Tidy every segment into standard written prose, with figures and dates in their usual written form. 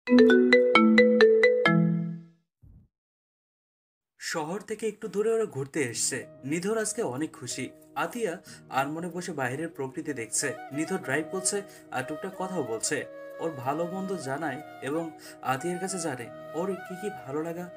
শহর থেকে একটু দূরে ওরা ঘুরতে এসছে। নিধর আজকে অনেক খুশি। আতিয়া আর মনে বসে বাইরের প্রকৃতি দেখছে। নিধর ড্রাইভ করছে আর টুকটাক কথাও বলছে। ওর ভালো মন্দ জানায় এবং আতিয়ার কাছে জানে ওর কি কি ভালো লাগা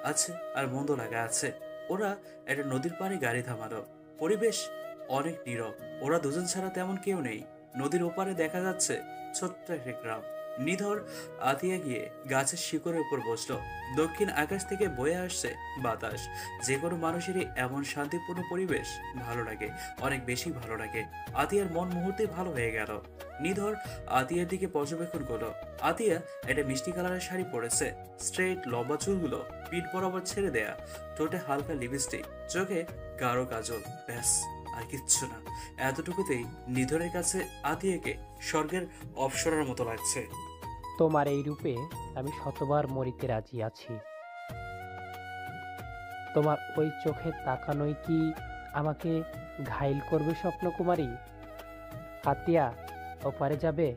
আছে আর মন্দ লাগা আছে। ওরা একটা নদীর পাড়ে গাড়ি থামালো। পরিবেশ অনেক নীরব। ওরা দুজন ছাড়া তেমন কেউ নেই। নদীর ওপারে দেখা যাচ্ছে ছোট্ট একটা গ্রাম। নিধর আতিয়া গিয়ে গাছের শিকড়ের উপর বসলো। দক্ষিণ আকাশ থেকে বয়ে আসছে বাতাস। যে কোনো মানুষেরই এমন শান্তিপূর্ণ পরিবেশ ভালো লাগে, অনেক বেশি ভালো লাগে। আতিয়ার মন মুহূর্তেই ভালো হয়ে গেল। নিধর আতিয়ার দিকে পর্যবেক্ষণ করলো। আতিয়া একটা মিষ্টি কালারের শাড়ি পরেছে। স্ট্রেট লম্বা চুলগুলো পিঠ বরাবর ছেড়ে দেয়া, ঠোঁটে হালকা লিপস্টিক, চোখে গাঢ় কাজল, ব্যাস আর কিচ্ছু না। এতটুকুতেই নিধরের কাছে আতিয়াকে স্বর্গের অপ্সরার মতো লাগছে। তোমার এই রূপে আমি শতবার মরিতে রাজি আছি। তোমার ওই চোখের তাকানোই কি আমাকে ঘাইল করবে স্বপ্নকুমারী? আতিয়া, ওপারে যাবে?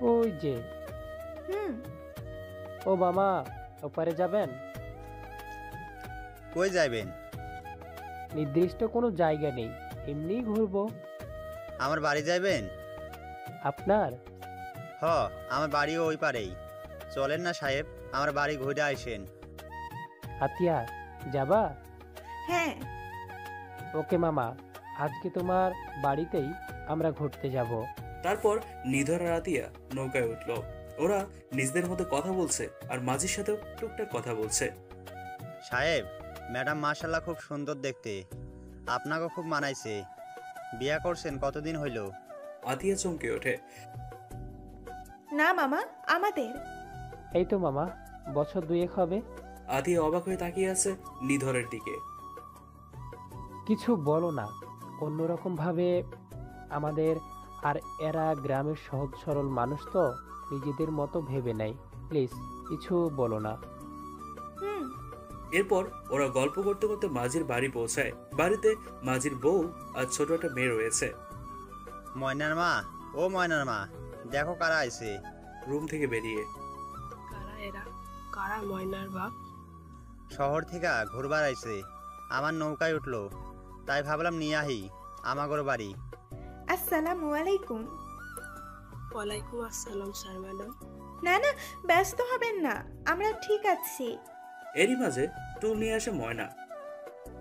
ওই যে। হুম। ও মামা, ওপারে যাবেন? কই যাইবেন? নির্দিষ্ট কোনো জায়গা নেই, এমনিই ঘুরবো। আমার বাড়ি যাইবেন? আপনার? হ, আমার বাড়িও ওই পারেই। চলেন না সাহেব, আমার বাড়ি ঘুরে আইসেন। আতিয়া, যাবা? হ্যাঁ। ওকে মামা, আজকে তোমার বাড়িতেই আমরা ঘুরতে যাব। তারপর নিধর আর আতিয়া নৌকায় উঠলো। ওরা নিজেদের মধ্যে কথা বলছে আর মাঝির সাথেও টুকটাক কথা বলছে। সাহেব, ম্যাডাম মাশাল্লাহ খুব সুন্দর দেখতে। আপনাকে খুব মানাইছে। বিয়া করছেন কতদিন হইল? আতিয়া চমকে ওঠে। না মামা, আমাদের। এই তো মামা, বছর দুয়েক হবে। আতিয়া অবাক হয়ে তাকিয়ে আছে নিধরের দিকে। কিছু বলো না, অন্যরকম ভাবে আমাদের। আর এরা গ্রামের সহজ সরল মানুষ তো, নিজেদের মতো ভেবে নেয়। প্লিজ কিছু বলো না। হুম। এরপর ওরা গল্প করতে করতে মাঝির বাড়ি পৌঁছায়। বাড়িতে মাঝির বউ আর ছোট একটা মেয়ে রয়েছে। ময়নার মা, ও ময়নার মা, দেখো কারা আইছে। রুম থেকে বেরিয়ে কারা এরা? কারা ময়নার বাপ? শহর থেকে ঘুরবার আইছে, আমার নৌকায় উঠলো, তাই ভাবলাম নিয়ে আহি আমাগর বাড়ি। আসসালামু আলাইকুম। ওয়ালাইকুম আসসালাম স্যার ম্যাডাম। না না, ব্যস্ত হবেন না, আমরা ঠিক আছি। এরই মাঝে টুল নিয়ে আসে ময়না।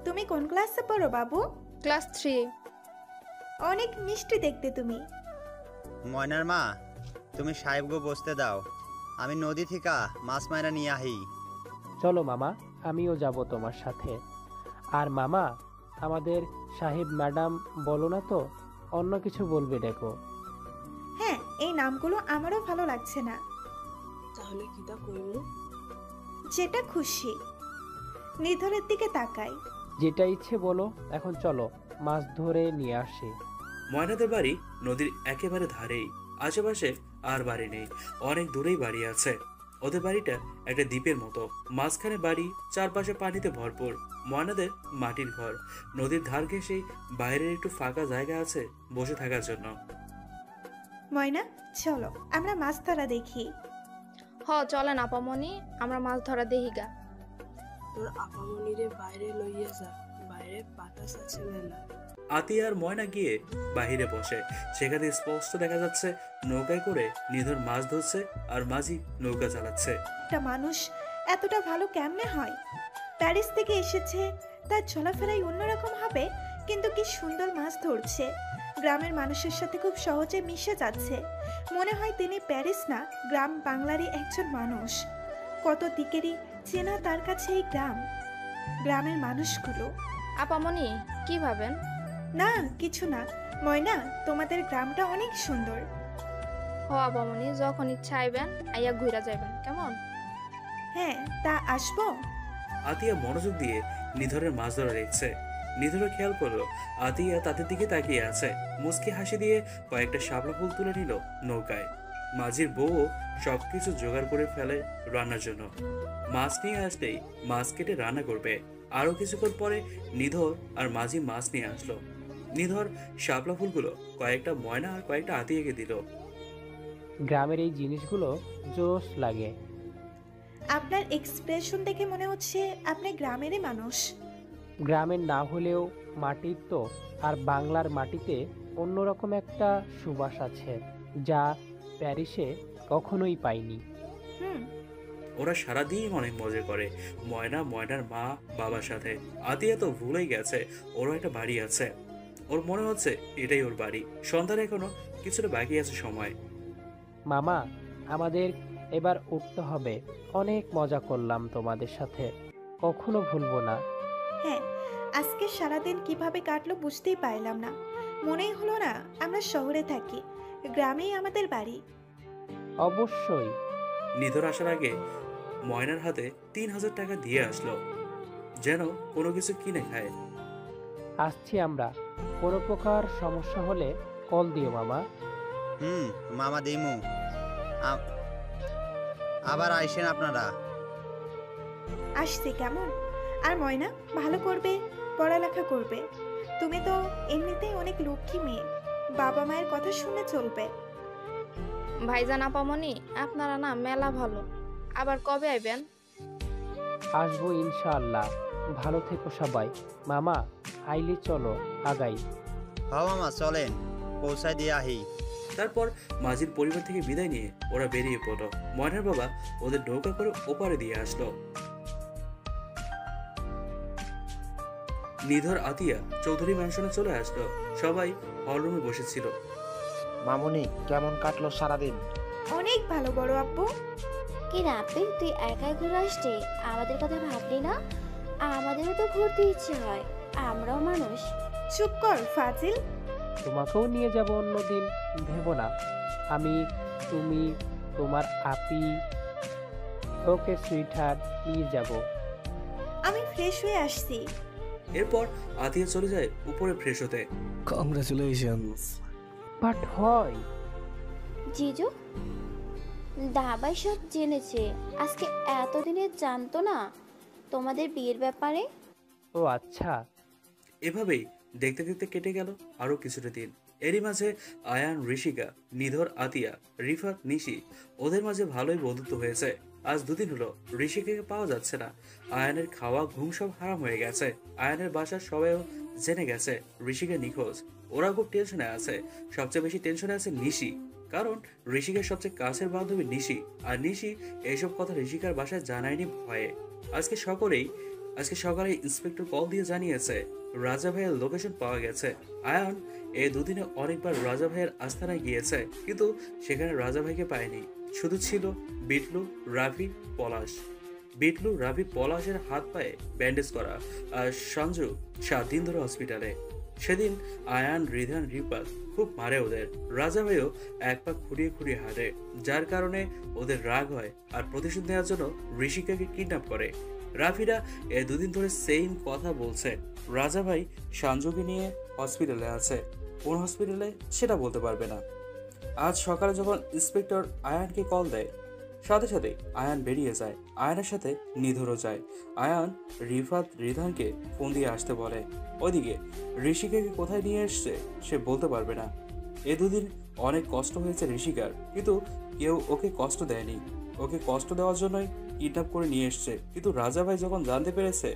তুমি কোন ক্লাসে পড়ো বাবু? ক্লাস 3। অনেক মিষ্টি দেখতে তুমি। ময়নার মা, তুমি সাহেবগো বসতে দাও, আমি নদী থেকে মাছ মাইরা নিয়ে আহি। চলো মামা, আমিও যাব তোমার সাথে। আর মামা, আমাদের সাহেব ম্যাডাম বলো না তো, অন্য কিছু বলবে দেখো। হ্যাঁ, এই নামগুলো আমারও ভালো লাগছে না। তাহলে কিতা কইমু? যেটা খুশি। নিধরের দিকে তাকাই। যেটা ইচ্ছে বলো, এখন চলো মাছ ধরে নিয়ে আসি। ময়নাদের বাড়ি নদীর একেবারে ধারেই। আশেপাশে আর বাড়ি নেই, অনেক দূরেই বাড়ি আছে। ওদের বাড়িটা একটা দ্বীপের মতো, মাঝখানে বাড়ি, চারপাশে পানিতে ভরপুর। ময়নাদের মাটির ঘর। নদীর ধার ঘেঁষেই বাইরের একটু ফাঁকা জায়গা আছে বসে থাকার জন্য। ময়না, চলো আমরা মাছ ধরা দেখি। চলেন আপামনি, আমরা মাছ ধরা দেহিগা। তোর আপামনিরে বাইরে লইয়া যা, বাইরে বাতাস আছে মেলা। আতিয়া আর ময়না গিয়ে বাহিরে বসে। সেখানে স্পষ্ট দেখা যাচ্ছে নৌকায় করে নিধর মাছ ধরছে আর মাঝি নৌকা চালাচ্ছে। একটা মানুষ এতটা ভালো কেমনে হয়? প্যারিস থেকে এসেছে, তার চলাফেরাই অন্যরকম হবে, কিন্তু কি সুন্দর মাছ ধরছে। গ্রামের মানুষের সাথে খুব সহজে মিশে যাচ্ছে। মনে হয় তিনি প্যারিস না, গ্রাম বাংলারই একজন মানুষ। কত দিকেরই চেনা তার কাছে এই গ্রাম, গ্রামের মানুষগুলো। আপামনি, কি ভাবেন? না কিছু না ময়না, তোমাদের গ্রামটা অনেক সুন্দর। আপামনি, যখন ইচ্ছা আইবেন, আইয়া ঘুরা যাবেন, কেমন? হ্যাঁ, তা আসবো। আতিয়া মনোযোগ দিয়ে নিধরের মাছ ধরা দেখছে। নিধরে খেয়াল করলো আতিয়া তাদের দিকে তাকিয়ে আছে। মুচকি হাসি দিয়ে কয়েকটা শাপলা ফুল তুলে নিল নৌকায়। মাঝির বউ সবকিছু জোগাড় করে ফেলে রান্নার জন্য। মাছ নিয়ে আসলেই মাছ কেটে রান্না করবে। আরো কিছুক্ষণ পরে নিধর আর মাঝি মাছ নিয়ে আসলো। নিধর শাপলা ফুলগুলো কয়েকটা ময়না আর কয়েকটা আতিয়াকে দিল। গ্রামের এই জিনিসগুলো জোশ লাগে। আপনার এক্সপ্রেশন দেখে মনে হচ্ছে আপনি গ্রামেরই মানুষ। গ্রামের না হলেও মাটির তো, আর বাংলার মাটিতে অন্যরকম একটা সুবাস আছে যা প্যারিসে কখনোই পাইনি। হুম। ওরা সারাদিন অনেক মজা করে, ময়নার মা বাবার সাথে। আতিয়া তো ভুলেই গেছে ওরও একটা বাড়ি আছে। ওর মনে হচ্ছে এটাই ওর বাড়ি। সন্ধ্যার এখনো কিছুটা বাকি আছে সময়। মামা, আমাদের এবার উঠতে হবে। অনেক মজা করলাম তোমাদের সাথে, কখনো ভুলবো না। হ্যাঁ, আজকে সারাদিন কিভাবে কাটলো বুঝতেই পারলাম না। মনেই হলো না আমরা শহরে থাকি, গ্রামেই আমাদের বাড়ি। অবশ্যই। নিধর আসার আগে ময়নার হাতে 3,000 টাকা দিয়ে আসলো, যেন কোনো কিছু কিনে খায়। আসছি আমরা, কোনো প্রকার সমস্যা হলে কল দিও মামা। মামা দিমু। আবার আইসেন আপনারা। আসছি কেমন? আর ময়না ভালো করবে, পড়ালেখা করবে। তুমি তো এমনিতেই অনেক লক্ষ্মী মেয়ে, বাবা মায়ের কথা শুনে চলবে। ভাইজান আপামনি, আপনারা না মেলা ভালো। আবার কবে আইবেন? আসবো ইনশাআল্লাহ। ভালো থেকো সবাই। মামা, আইলে চলো আগাই। মামা চলেন, পৌঁছায় দিয়ে আহি। তারপর মাঝির পরিবার থেকে বিদায় নিয়ে ওরা বেরিয়ে পড়লো। ময়নার বাবা ওদের নৌকা করে ওপারে দিয়ে আসলো। নিধর আতিয়া চৌধুরী ম্যানশনে চলে আসলো। সবাই হলরুমে বসেছিল। মামুনি, কেমন কাটলো সারাদিন? অনেক ভালো বড় আব্বু। কি রাপি, তুই একাই ঘুরে আসলি? আমাদের কথা ভাবলি না? আমাদেরও তো ঘুরতে ইচ্ছে হয়, আমরাও মানুষ। চুপ কর ফাজিল। তোমাকেও নিয়ে যাব অন্যদিন, ভেবো না। আমি, তুমি, তোমার আপি। ওকে সুইটহার্ট, নিয়ে যাব। আমি ফ্রেশ হয়ে আসছি। এরপর আতিয়া চলে যায় উপরে ফ্রেশ হতে। কংগ্রাচুলেশনস। বাট হয় জিজু, দাবাই সব জেনেছে। আজকে এতদিনে জানতো না তোমাদের বিয়ের ব্যাপারে। ও আচ্ছা। এভাবেই দেখতে দেখতে কেটে গেল আরো কিছুটা দিন। এরই মাঝে আয়ান, ঋষিকা, নিধর, আতিয়া, রিফাত, নিশি ওদের মাঝে ভালোই বন্ধুত্ব হয়েছে। আজ 2 দিন হলো ঋষিকাকে পাওয়া যাচ্ছে না। আয়ানের খাওয়া ঘুম সব হারাম হয়ে গেছে। আয়ানের বাসার সবাইও জেনে গেছে ঋষিকা নিখোঁজ। ওরা খুব টেনশনে আছে। সবচেয়ে বেশি টেনশনে আছে নিশি, কারণ ঋষিকার সবচেয়ে কাছের বান্ধবী নিশি। আর নিশি এইসব কথা ঋষিকার বাসায় জানায়নি ভয়ে। আজকে সকালে ইন্সপেক্টর কল দিয়ে জানিয়েছে রাজা ভাইয়ের লোকেশন পাওয়া গেছে। আয়ান এই 2 দিনে অনেকবার রাজা ভাইয়ের আস্তানায় গিয়েছে, কিন্তু সেখানে রাজা ভাইকে পায়নি। শুধু ছিল বিটলু, রাফি, পলাশ। বিটলু, রাফি, পলাশের হাত পায়ে ব্যান্ডেজ করা, আর সঞ্জু 7 দিন ধরে হসপিটালে। সেদিন আয়ান, রিধান, রিপাত খুব মারে ওদের। রাজা ভাইও এক পা খুঁড়িয়ে খুঁড়িয়ে হাঁটে, যার কারণে ওদের রাগ হয় আর প্রতিশোধ নেওয়ার জন্য ঋষিকাকে কিডন্যাপ করে। রাফিরা 2 দিন ধরে সেম কথা বলছে। রাজা ভাই সঞ্জুকে নিয়ে হসপিটালে আছে। কোন হসপিটালে সেটা বলতে পারবে না। আজ সকালে যখন ইন্সপেক্টর আয়ানকে কল দেয়, সাথে সাথে আয়ান বেরিয়ে যায়। আয়ানের সাথে নিধরও যায়। আয়ান রিফাত, রিধানকে ফোন দিয়ে আসতে বলে। ওইদিকে ঋষিকাকে কোথায় নিয়ে এসছে সে বলতে পারবে না। 2 দিন অনেক কষ্ট হয়েছে ঋষিকার, কিন্তু কেউ ওকে কষ্ট দেয়নি। ওকে কষ্ট দেওয়ার জন্যই কিডন্যাপ করে নিয়ে এসছে। কিন্তু রাজা ভাই যখন জানতে পেরেছে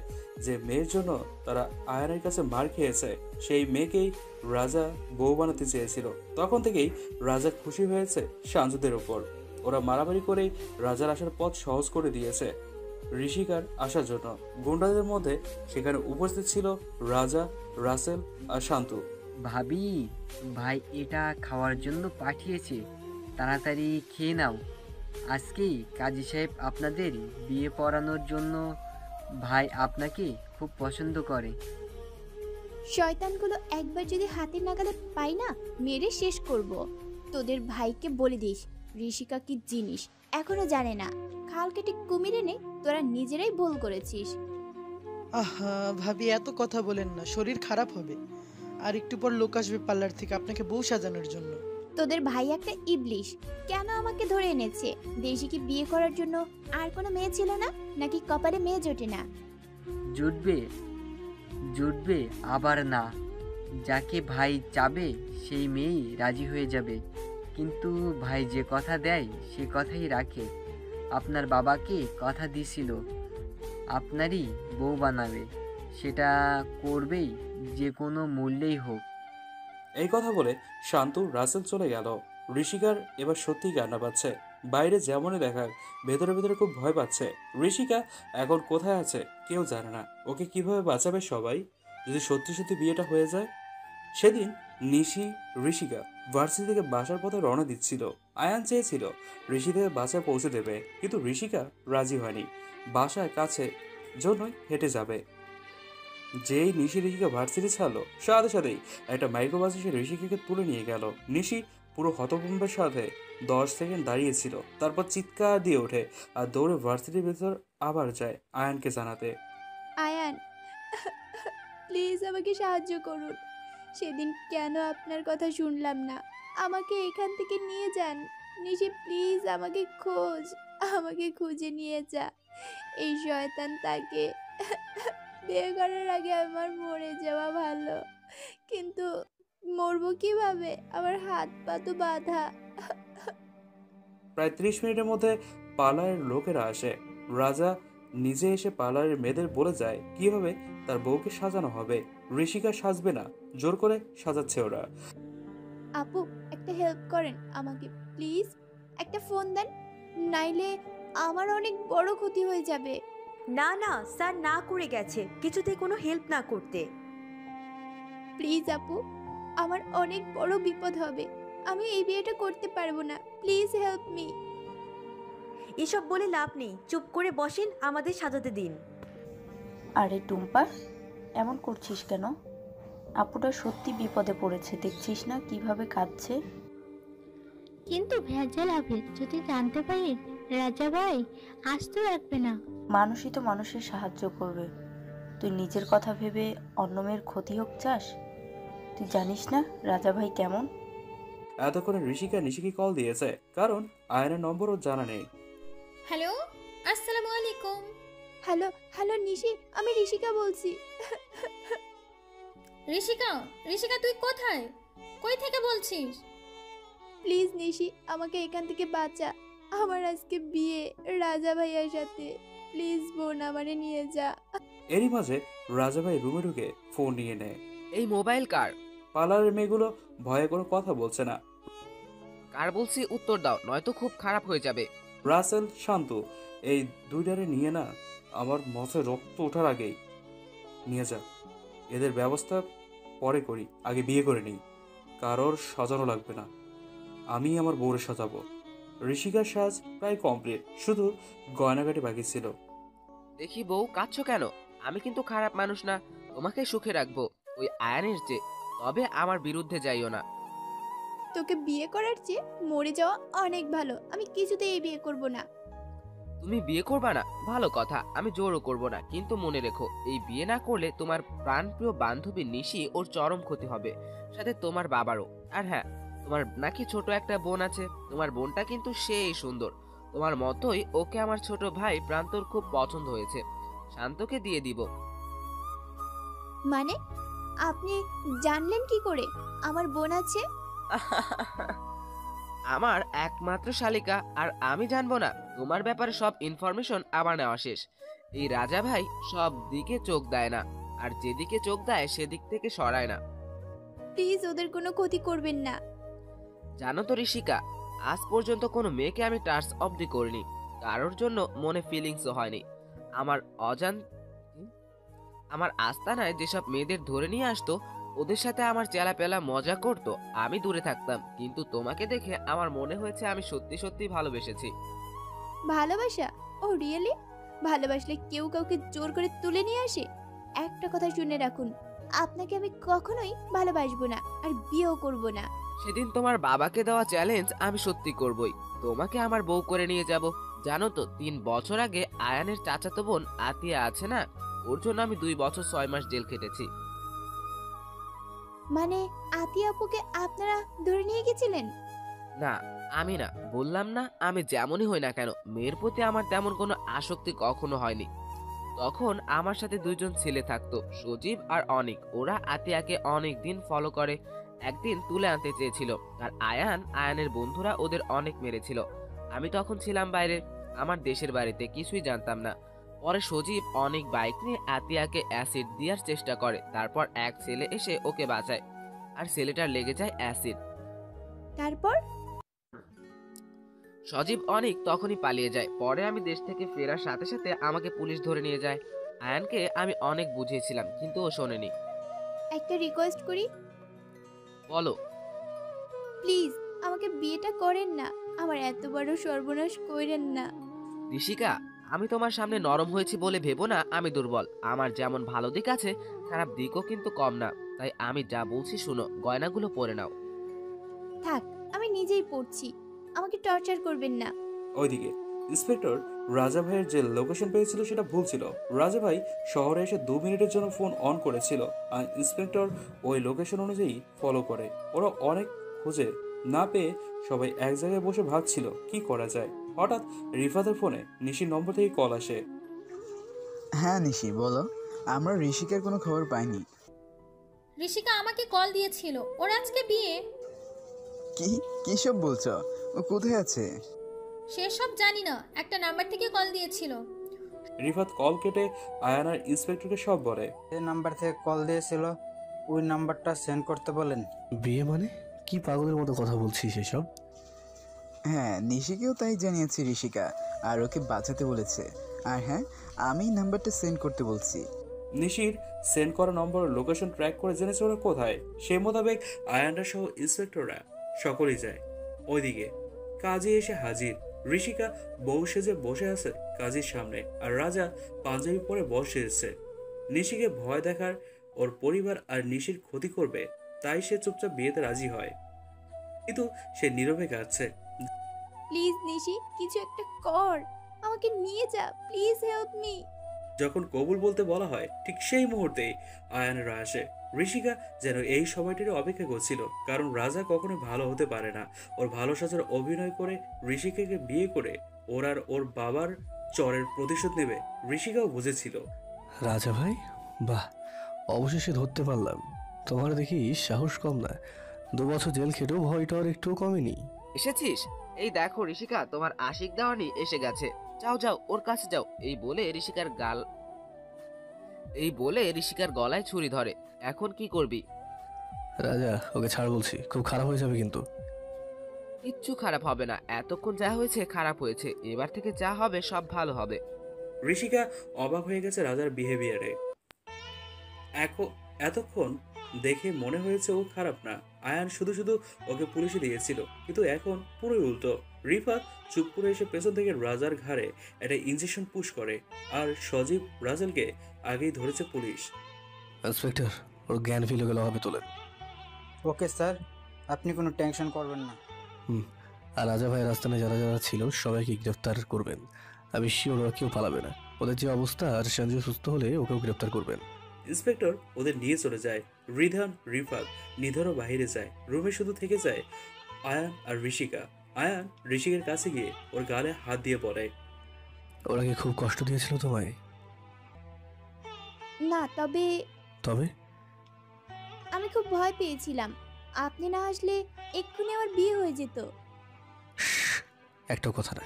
যে মেয়ের জন্য তারা আয়ানের কাছে মার খেয়েছে, সেই মেয়েকেই রাজা বউ বানাতে চেয়েছিল, তখন থেকেই রাজা খুশি হয়েছে সাঞ্জুদের ওপর। ওরা মারামারি করেই রাজার আসার পথ সহজ করে দিয়েছে ঋষিকার আসার জন্য। গুন্ডাদের মধ্যে সেখানে উপস্থিত ছিল রাজা, রাসেল আর শান্তু। ভাবি, ভাই এটা খাওয়ার জন্য পাঠিয়েছে, তাড়াতাড়ি খেয়ে নাও। আজকেই কাজী সাহেব আপনাদের বিয়ে পড়ানোর জন্য। ভাই আপনাকে খুব পছন্দ করে। শয়তানগুলো একবার যদি হাতের নাগালে পাই না, মেরে শেষ করব। তোদের ভাইকে বলে দিস ঋষিকা কি জিনিস এখনো জানে না। খাল কেটে কুমির এনে তোরা নিজেরাই ভুল করেছিস। আহা ভাবি, এত কথা বলেন না, শরীর খারাপ হবে। আর একটু পর লোক আসবে পার্লার থেকে আপনাকে বউ সাজানোর জন্য। তোদের ভাই একটা ইবলিশ, কেন আমাকে ধরে এনেছে? দেশে কি বিয়ে করার জন্য আর কোনো মেয়ে ছিল না, নাকি কপালে মেয়ে জোটে না? জুটবে জুটবে আবার না, যাকে ভাই চাবে সেই মেয়েই রাজি হয়ে যাবে। কিন্তু ভাই যে কথা দেয় সে কথাই রাখে। আপনার বাবাকে কথা দিছিল আপনারই বউ বানাবে, সেটা করবেই যে কোনো মূল্যেই হোক। এই কথা বলে শান্তু রাসেল চলে গেল। ঋষিকার এবার সত্যিই কান্না পাচ্ছে। বাইরে যেমনই দেখাক, ভেতরে ভেতরে খুব ভয় পাচ্ছে। ঋষিকা এখন কোথায় আছে কেউ জানে না। ওকে কিভাবে বাঁচাবে সবাই, যদি সত্যি সত্যি বিয়েটা হয়ে যায়? সেদিন নিশি ঋষিকা ভার্সিটি থেকে বাসার পথে রওনা দিচ্ছিল। আয়ান চেয়েছিল ঋষিদের বাসায় পৌঁছে দেবে, কিন্তু ঋষিকা রাজি হয়নি। বাসায় কাছে জন্যই হেঁটে যাবে। যেই নিশি ঋষিকা ভার্সিটি ছাড়লো, সাথে সাথেই একটা মাইক্রোবাস এসে ঋষিকাকে তুলে নিয়ে গেল। নিশি পুরো হতভম্বের সাথে 10 সেকেন্ড দাঁড়িয়েছিল, তারপর চিৎকার দিয়ে ওঠে আর দৌড়ে ভার্সিটির ভেতর আবার যায় আয়ানকে জানাতে। আয়ান, প্লিজ আমাকে সাহায্য করুন। সেদিন কেন আপনার কথা শুনলাম না? আমাকে এখান থেকে নিয়ে যান। নিশি, প্লিজ আমাকে খুঁজে নিয়ে যা। এই শয়তান তাকে বিয়ে করার আগে আমার মরে যাওয়া ভালো, কিন্তু মরবো কিভাবে? আমার হাত পা তো বাঁধা। প্রায় 30 মিনিটের মধ্যে পার্লারের লোকেরা আসে। রাজা নিজে এসে পার্লারের মেয়েদের বলে যায় কিভাবে তার বউকে সাজানো হবে। ঋষিকা সাজবে না, জোর করে সাজাচ্ছে ওরা। আপু, একটা হেল্প করেন আমাকে প্লিজ। একটা ফোন দেন, নাইলে আমার অনেক বড় ক্ষতি হয়ে যাবে। না না স্যার না করে গেছে কিছুতেই কোনো হেল্প না করতে। প্লিজ আপু, আমার অনেক বড় বিপদ হবে। আমি এই বিয়েটা করতে পারবো না। Please help me. এসব বলে লাভ নেই, চুপ করে বসেন, আমাদের সাজাতে দিন। আরে টুম্পা, এমন করছিস কেন? আপুটা সত্যি বিপদে পড়েছে, দেখছিস না কিভাবে কাঁদছে? কিন্তু ভেজাল হবে যদি জানতে পারি রাজা ভাই আস্ত রাখবে না। মানুষই তো মানুষের সাহায্য করবে, তুই নিজের কথা ভেবে অন্য মেয়ের ক্ষতি হোক চাস? তুই জানিস না রাজা ভাই কেমন? এতক্ষণে ঋষিকা নিশিকে কল দিয়েছে, কারণ আয়নের নম্বরও জানা নেই। হ্যালো, আসসালামু আলাইকুম। হ্যালো হ্যালো নিশি, আমি ঋষিকা বলছি। ঋষিকা, ঋষিকা তুই কোথায়? কই থেকে বলছিস? প্লিজ নিশি, আমাকে এখান থেকে বাঁচা। আমার আজকে বিয়ে রাজা ভাইয়ার সাথে। প্লিজ বোন, আমারে নিয়ে যা। এরই মাঝে রাজা ভাই রুমে ঢুকে ফোন নিয়ে নেয়। এই মোবাইল কার? পার্লারের মেয়েগুলো ভয়ে কোনো কথা বলছে না। কার বলছি উত্তর দাও, নয়তো খুব খারাপ হয়ে যাবে। রাসেল, শান্তু, এই দুইটারে নিয়ে না, আমার মাথায় রক্ত ওঠার আগেই নিয়ে যা। এদের ব্যবস্থা পরে করি, আগে বিয়ে করে নিই। কারোর সাজানো লাগবে না, আমি আমার বউরে সাজাবো। ঋষিকার সাজ প্রায় কমপ্লিট, শুধু গয়নাগাটি বাকি ছিল। দেখি বউ, কাঁদছো কেন? আমি কিন্তু খারাপ মানুষ না, তোমাকে সুখে রাখবো ওই আয়ানের চেয়ে। তবে আমার বিরুদ্ধে যাইও না। তোকে বিয়ে করার চেয়ে মরে যাওয়া অনেক ভালো। আমি কিছুতেই এই বিয়ে করব না। তুমি বিয়ে করবা না? ভালো কথা, আমি জোরও করব না, কিন্তু মনে রেখো এই বিয়ে না করলে তোমার প্রাণপ্রিয় বান্ধবী নিশি ওর চরম ক্ষতি হবে, সাথে তোমার বাবারও। আর হ্যাঁ, তোমার নাকি ছোট একটা বোন আছে, তোমার বোনটা কিন্তু সেই সুন্দর, তোমার মতোই। ওকে আমার ছোট ভাই প্রান্তর খুব পছন্দ হয়েছে, শান্তকে দিয়ে দিব। মানে আপনি জানলেন কি করে আমার বোন আছে? আমার একমাত্র শালিকা, আর আমি জানবো না? তোমার ব্যাপারে সব ইনফরমেশন আবার নেওয়া শেষ। এই রাজা ভাই সব দিকে চোখ দেয় না, আর যেদিকে চোখ দেয় সেদিক থেকে সরায় না। প্লিজ ওদের কোনো ক্ষতি করবেন না। জানো তো ঋষিকা, আজ পর্যন্ত কোনো মেয়েকে আমি টাচ অব্দি করিনি, কারোর জন্য মনে ফিলিংসও হয়নি। আমার আস্তানায় যেসব মেয়েদের ধরে নিয়ে আসতো, ওদের সাথে আমার চেলাপেলা মজা করতো, আমি দূরে থাকতাম। কিন্তু তোমাকে দেখে আমার মনে হয়েছে আমি সত্যি সত্যি ভালোবেসেছি। ভালোবাসা? ও রিয়েলি? ভালোবাসলে কেউ কাউকে জোর করে তুলে নিয়ে আসে? একটা কথা শুনে রাখুন, আপনাকে আমি কখনোই ভালোবাসবো না, আর বিয়েও করব না। সেদিন তোমার বাবাকে দেওয়া চ্যালেঞ্জ আমি সত্যি করবই, তোমাকে আমার বউ করে নিয়ে যাব। জানো তো 3 বছর আগে আয়ানের চাচাতো বোন আতিয়া আছে না, ওর জন্য আমি 2 বছর 6 মাস জেল খেটেছি। মানে আতিয়া আপুকে আপনারা ধরে নিয়ে গেছিলেন? না, আমি না, বললাম না আমি যেমনই হই না কেন মেয়ের প্রতি আমার তেমন কোনো আসক্তি কখনো হয়নি। তখন আমার সাথে 2জন ছেলে থাকতো, সজীব আর অনিক। ওরা আতিয়াকে অনেক দিন ফলো করে, একদিন তুলে আনতে চেয়েছিল। আর আয়ানের বন্ধুরা ওদের অনেক মেরেছিল। আমি তখন ছিলাম বাইরে, আমার দেশের বাড়িতে, কিছুই জানতাম না। পরে সজীব অনেক বাইক নিয়ে আতিয়াকে অ্যাসিড দেওয়ার চেষ্টা করে। তারপর এক ছেলে এসে ওকে বাঁচায়, আর ছেলেটার লেগে যায় অ্যাসিড। তারপর সজীব অনেক তখনই পালিয়ে যায়। পরে আমি দেশ থেকে ফেরার সাথে সাথে আমাকে পুলিশ ধরে নিয়ে যায়। আয়ানকে আমি অনেক বুঝিয়েছিলাম, কিন্তু ও শোনেনি। একটা রিকোয়েস্ট করি, বলো। প্লিজ আমাকে বিয়েটা করেন না, আমার এত বড় সর্বনাশ করেন না। ঋষিকা, আমি তোমার সামনে নরম হয়েছি বলে ভেবো না আমি দুর্বল। আমার যেমন ভালো দিক আছে, খারাপ দিকও কিন্তু কম না। তাই আমি যা বলছি শুনো, গয়নাগুলো পরে নাও। থাক, আমি নিজেই পড়ছি, আমাকে টর্চার করবেন না। ওইদিকে ইন্সপেক্টর রাজা ভাইয়ের যে লোকেশন পেয়েছিল সেটা ভুল ছিল। রাজা ভাই শহরে এসে 2 মিনিটের জন্য ফোন অন করেছিল, আর ইন্সপেক্টর ওই লোকেশন অনুযায়ী ফলো করে। ওরা অনেক খোঁজে, না পেয়ে সবাই এক জায়গায় বসে ভাবছিল কি করা যায়। হঠাৎ রিফাতের ফোনে নিশির নম্বর থেকে কল আসে। হ্যাঁ নিশি, বলো। আমরা ঋষিকের কোনো খবর পাইনি। ঋষিকা আমাকে কল দিয়েছিল, ওর আজকে বিয়ে। কি সব বলছো? ও কোথায় আছে? সেসব জানি না, একটা নাম্বার থেকে কল দিয়েছিল। রিফাত কল কেটে আয়ান আর ইন্সপেক্টরকে সব বলে। যে নাম্বার থেকে কল দিয়েছিল ওই নাম্বারটা সেন্ড করতে বলেন। বিয়ে মানে কি পাগলের মতো কথা বলছিস এসব? হ্যাঁ, নিশিকেও তাই জানিয়েছি ঋষিকা, আর ওকে বাঁচাতে বলেছে। আর হ্যাঁ, আমি নাম্বারটা সেন্ড করতে বলছি। নিশির সেন্ড করা নম্বর লোকেশন ট্র্যাক করে জেনেছে ওরা কোথায়। সেই মোতাবেক আয়ানরা সহ ইন্সপেক্টররা সকলেই যায়। ওইদিকে কাজী এসে হাজির। ঋষিকা বউ সেজে বসে আছে কাজীর সামনে, আর রাজা পাঞ্জাবি পরে বসে এসেছে। নিশিকে ভয় দেখার ওর পরিবার আর নিশির ক্ষতি করবে, তাই সে চুপচাপ বিয়েতে রাজি হয়, কিন্তু সে নীরবে কাঁদছে। প্লিজ নিশি, কিছু একটা কর, আমাকে নিয়ে যা, প্লিজ হেল্প মি। যখন কবুল বলতে বলা হয় ঠিক সেই মুহূর্তেই আয়ানরা আসে। ঋষিকা যেন এই সময়টির অপেক্ষা করছিল, কারণ রাজা কখনোই ভালো হতে পারে না। ওর ভালো সাজার অভিনয় করে ঋষিকাকে বিয়ে করে ওর আর ওর বাবার চরের প্রতিশোধ নেবে ঋষিকাও বুঝেছিল। রাজা ভাই, বাহ, অবশেষে ধরতে পারলাম। তোমার দেখি সাহস কম না। 2 বছর জেল খেটেও ভয়টা আর একটুও কমেনি। এসেছিস? এই দেখো ঋষিকা, তোমার আশিক দেওয়ানি এসে গেছে। যাও যাও, ওর কাছে যাও। এই বলে ঋষিকার গলায় ছুরি ধরে। এখন কি করবি? রাজা, ওকে ছাড় বলছি, খুব খারাপ হয়ে যাবে কিন্তু। কিচ্ছু খারাপ হবে না, এতক্ষণ যা হয়েছে খারাপ হয়েছে, এবার থেকে যা হবে সব ভালো হবে। ঋষিকা অবাক হয়ে গেছে রাজার বিহেভিয়ারে। এতক্ষণ দেখে মনে হয়েছে ও খারাপ না, আয়ান শুধু শুধু ওকে পুলিশে দিয়েছিল, কিন্তু এখন পুরোই উল্টো। রিফাত চুপ করে এসে পেছন থেকে রাজার ঘাড়ে একটা ইঞ্জেকশন পুশ করে, আর সজীব রাজেলকে আগেই ধরেছে পুলিশ। ইন্সপেক্টর, ওর জ্ঞান ফিরে গেল, হবে তোলেন। ওকে স্যার, আপনি কোনো টেনশন করবেন না। আর রাজা ভাই রাস্তায় যারা যারা ছিল সবাইকে গ্রেফতার করবেন। আমি শিওর ওরা কেউ পালাবে না। ওদের যে অবস্থা, আর সঞ্জয় সুস্থ হলে ওকেও গ্রেফতার করবেন। ইন্সপেক্টর ওদের নিয়ে চলে যায়। রিধান, রিফাত, নিধরও বাইরে যায়। রুমে শুধু থেকে যায় আয়ান আর ঋষিকা। আয়ান ঋষিকের কাছে গিয়ে ওর গালে হাত দিয়ে পড়ে। ওরা কি খুব কষ্ট দিয়েছিল তোমায়? না, তবে তবে আমি খুব ভয় পেয়েছিলাম। আপনি না আসলে এক্ষুনি আমার বিয়ে হয়ে যেত। একটা কথা না,